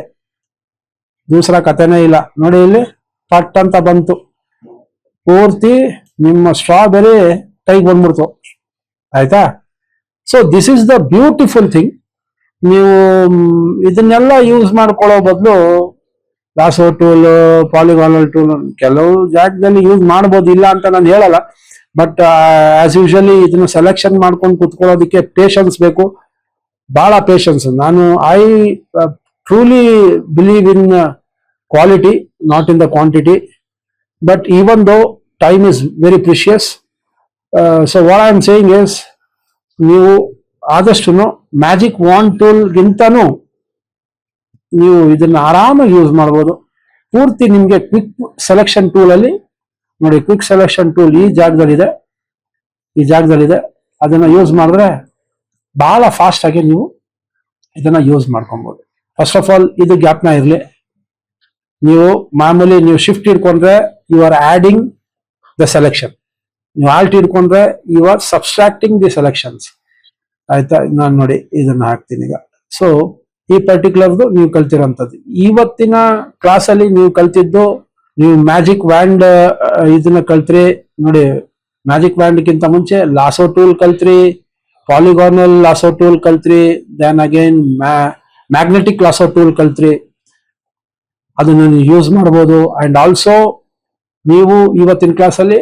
S1: ದೂಸರ ಕಥೆನೇ ಇಲ್ಲ ನೋಡಿ. ಇಲ್ಲಿ ಪಟ್ ಅಂತ ಬಂತು, ಪೂರ್ತಿ ನಿಮ್ಮ ಸ್ಟ್ರಾಬೆರಿ ಕೈಗೆ ಬಂದ್ಬಿಡ್ತು ಆಯ್ತಾ. So this is the beautiful thing. ನೀವು ಇದನ್ನೆಲ್ಲ ಯೂಸ್ ಮಾಡ್ಕೊಳ್ಳೋ ಬದಲು ಲಾಸೋ ಟೂಲ್, ಪಾಲಿಗಾನಲ್ ಟೂಲ್ ಕೆಲವು ಜಾಗದಲ್ಲಿ ಯೂಸ್ ಮಾಡ್ಬೋದು, ಇಲ್ಲ ಅಂತ ನಾನು ಹೇಳಲ್ಲ. ಬಟ್ ಆಸ್ ಯೂಶಲಿ ಇದನ್ನ ಸೆಲೆಕ್ಷನ್ ಮಾಡ್ಕೊಂಡು ಕುತ್ಕೊಳ್ಳೋದಕ್ಕೆ ಪೇಷನ್ಸ್ ಬೇಕು, ಬಹಳ ಪೇಷನ್ಸ್. ನಾನು I truly believe in quality, not in the quantity. But even though time is very precious. So what I am saying is, ನೀವು ಆದಷ್ಟು ಮ್ಯಾಜಿಕ್ ವಾಂಡ್ ಟೂಲ್ಗಿಂತನೂ ನೀವು ಇದನ್ನ ಆರಾಮಾಗಿ ಯೂಸ್ ಮಾಡ್ಬೋದು. ಪೂರ್ತಿ ನಿಮ್ಗೆ ಕ್ವಿಕ್ ಸೆಲೆಕ್ಷನ್ ಟೂಲ್ ಅಲ್ಲಿ ನೋಡಿ, ಕ್ವಿಕ್ ಸೆಲೆಕ್ಷನ್ ಟೂಲ್ ಈ ಜಾಗದಲ್ಲಿದೆ. ಅದನ್ನ ಯೂಸ್ ಮಾಡಿದ್ರೆ ಬಹಳ ಫಾಸ್ಟ್ ಆಗಿ ನೀವು ಇದನ್ನ ಯೂಸ್ ಮಾಡ್ಕೊಬಹುದು. ಫಸ್ಟ್ ಆಫ್ ಆಲ್ ಇದು ಗ್ಯಾಪ್ನ ಇರಲಿ. ನೀವು ಮಾಮೂಲಿ ನೀವು ಶಿಫ್ಟ್ ಇಟ್ಕೊಂಡ್ರೆ you are adding the selection, ನೀವು ಆಲ್ಟ್ ಇಟ್ಕೊಂಡ್ರೆ you are subtracting the selections ಆಯ್ತಾ. ನಾನು ನೋಡಿ ಇದನ್ನ ಹಾಕ್ತೀನಿ ಈಗ. ಸೊ ಈ ಪರ್ಟಿಕ್ಯುಲರ್ದು ನೀವು ಕಲ್ತಿರೋಂಥದ್ದು. ಇವತ್ತಿನ ಕ್ಲಾಸಲ್ಲಿ ನೀವು ಕಲ್ತಿದ್ದು, ನೀವು ಮ್ಯಾಜಿಕ್ ವ್ಯಾಂಡ್ ಇದನ್ನ ಕಲ್ತ್ರಿ ನೋಡಿ. ಮ್ಯಾಜಿಕ್ ವ್ಯಾಂಡ್ಗಿಂತ ಮುಂಚೆ ಲಾಸೋ ಟೂಲ್ ಕಲ್ತ್ರಿ, ಪಾಲಿಗಾನಲ್ ಲಾಸೋ ಟೂಲ್ ಕಲ್ತ್ರಿ, then again magnetic lasso tool ಕಲ್ತ್ರಿ. ಅದನ್ನ ನೀವು ಯೂಸ್ ಮಾಡ್ಬೋದು. ಅಂಡ್ ಆಲ್ಸೋ ನೀವು ಇವತ್ತಿನ ಕ್ಲಾಸಲ್ಲಿ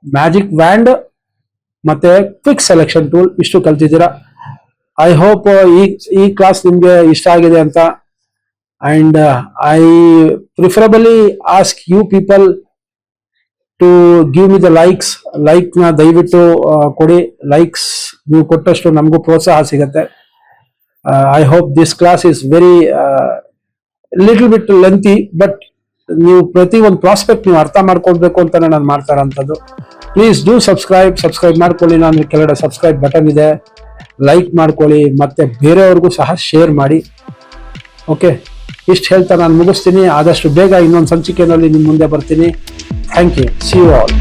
S1: ಮ್ಯಾಜಿಕ್ ವ್ಯಾಂಡ್ ಮತ್ತೆ ಕ್ವಿಕ್ ಸೆಲೆಕ್ಷನ್ ಟೂಲ್ ಇಷ್ಟು ಕಲ್ತಿದ್ದೀರಾ. ಐ ಹೋಪ್ ಈ ಕ್ಲಾಸ್ ನಿಮ್ಗೆ ಇಷ್ಟ ಆಗಿದೆ ಅಂತ. And I preferably ask you people to give me the likes. Like ನ ದಯವಿಟ್ಟು ಕೊಡಿ. ಲೈಕ್ಸ್ ನೀವು ಕೊಟ್ಟಷ್ಟು ನಮಗೂ ಪ್ರೋತ್ಸಾಹ ಸಿಗತ್ತೆ. I hope this class is very little bit lengthy, but ನೀವು ಪ್ರತಿ ಒಂದು ಪ್ರಾಸ್ಪೆಕ್ಟ್ ನೀವು ಅರ್ಥ ಮಾಡ್ಕೊಳ್ಬೇಕು ಅಂತಾನೆ ನಾನು ಮಾಡ್ತಾ ಇರೋಂಥದ್ದು. ಪ್ಲೀಸ್ ಡೂ ಸಬ್ಸ್ಕ್ರೈಬ್ ಮಾಡ್ಕೊಳ್ಳಿ. ನಾನು ಕೆಳಗಡೆ ಸಬ್ಸ್ಕ್ರೈಬ್ ಬಟನ್ ಇದೆ, ಲೈಕ್ ಮಾಡ್ಕೊಳ್ಳಿ, ಮತ್ತೆ ಬೇರೆಯವ್ರಿಗೂ ಸಹ ಶೇರ್ ಮಾಡಿ. ಓಕೆ, ಇಷ್ಟು ಹೇಳ್ತಾ ನಾನು ಮುಗಿಸ್ತೀನಿ. ಆದಷ್ಟು ಬೇಗ ಇನ್ನೊಂದು ಸಂಚಿಕೆಯಲ್ಲಿ ನಿಮ್ಮ ಮುಂದೆ ಬರ್ತೀನಿ. Thank you. See you all.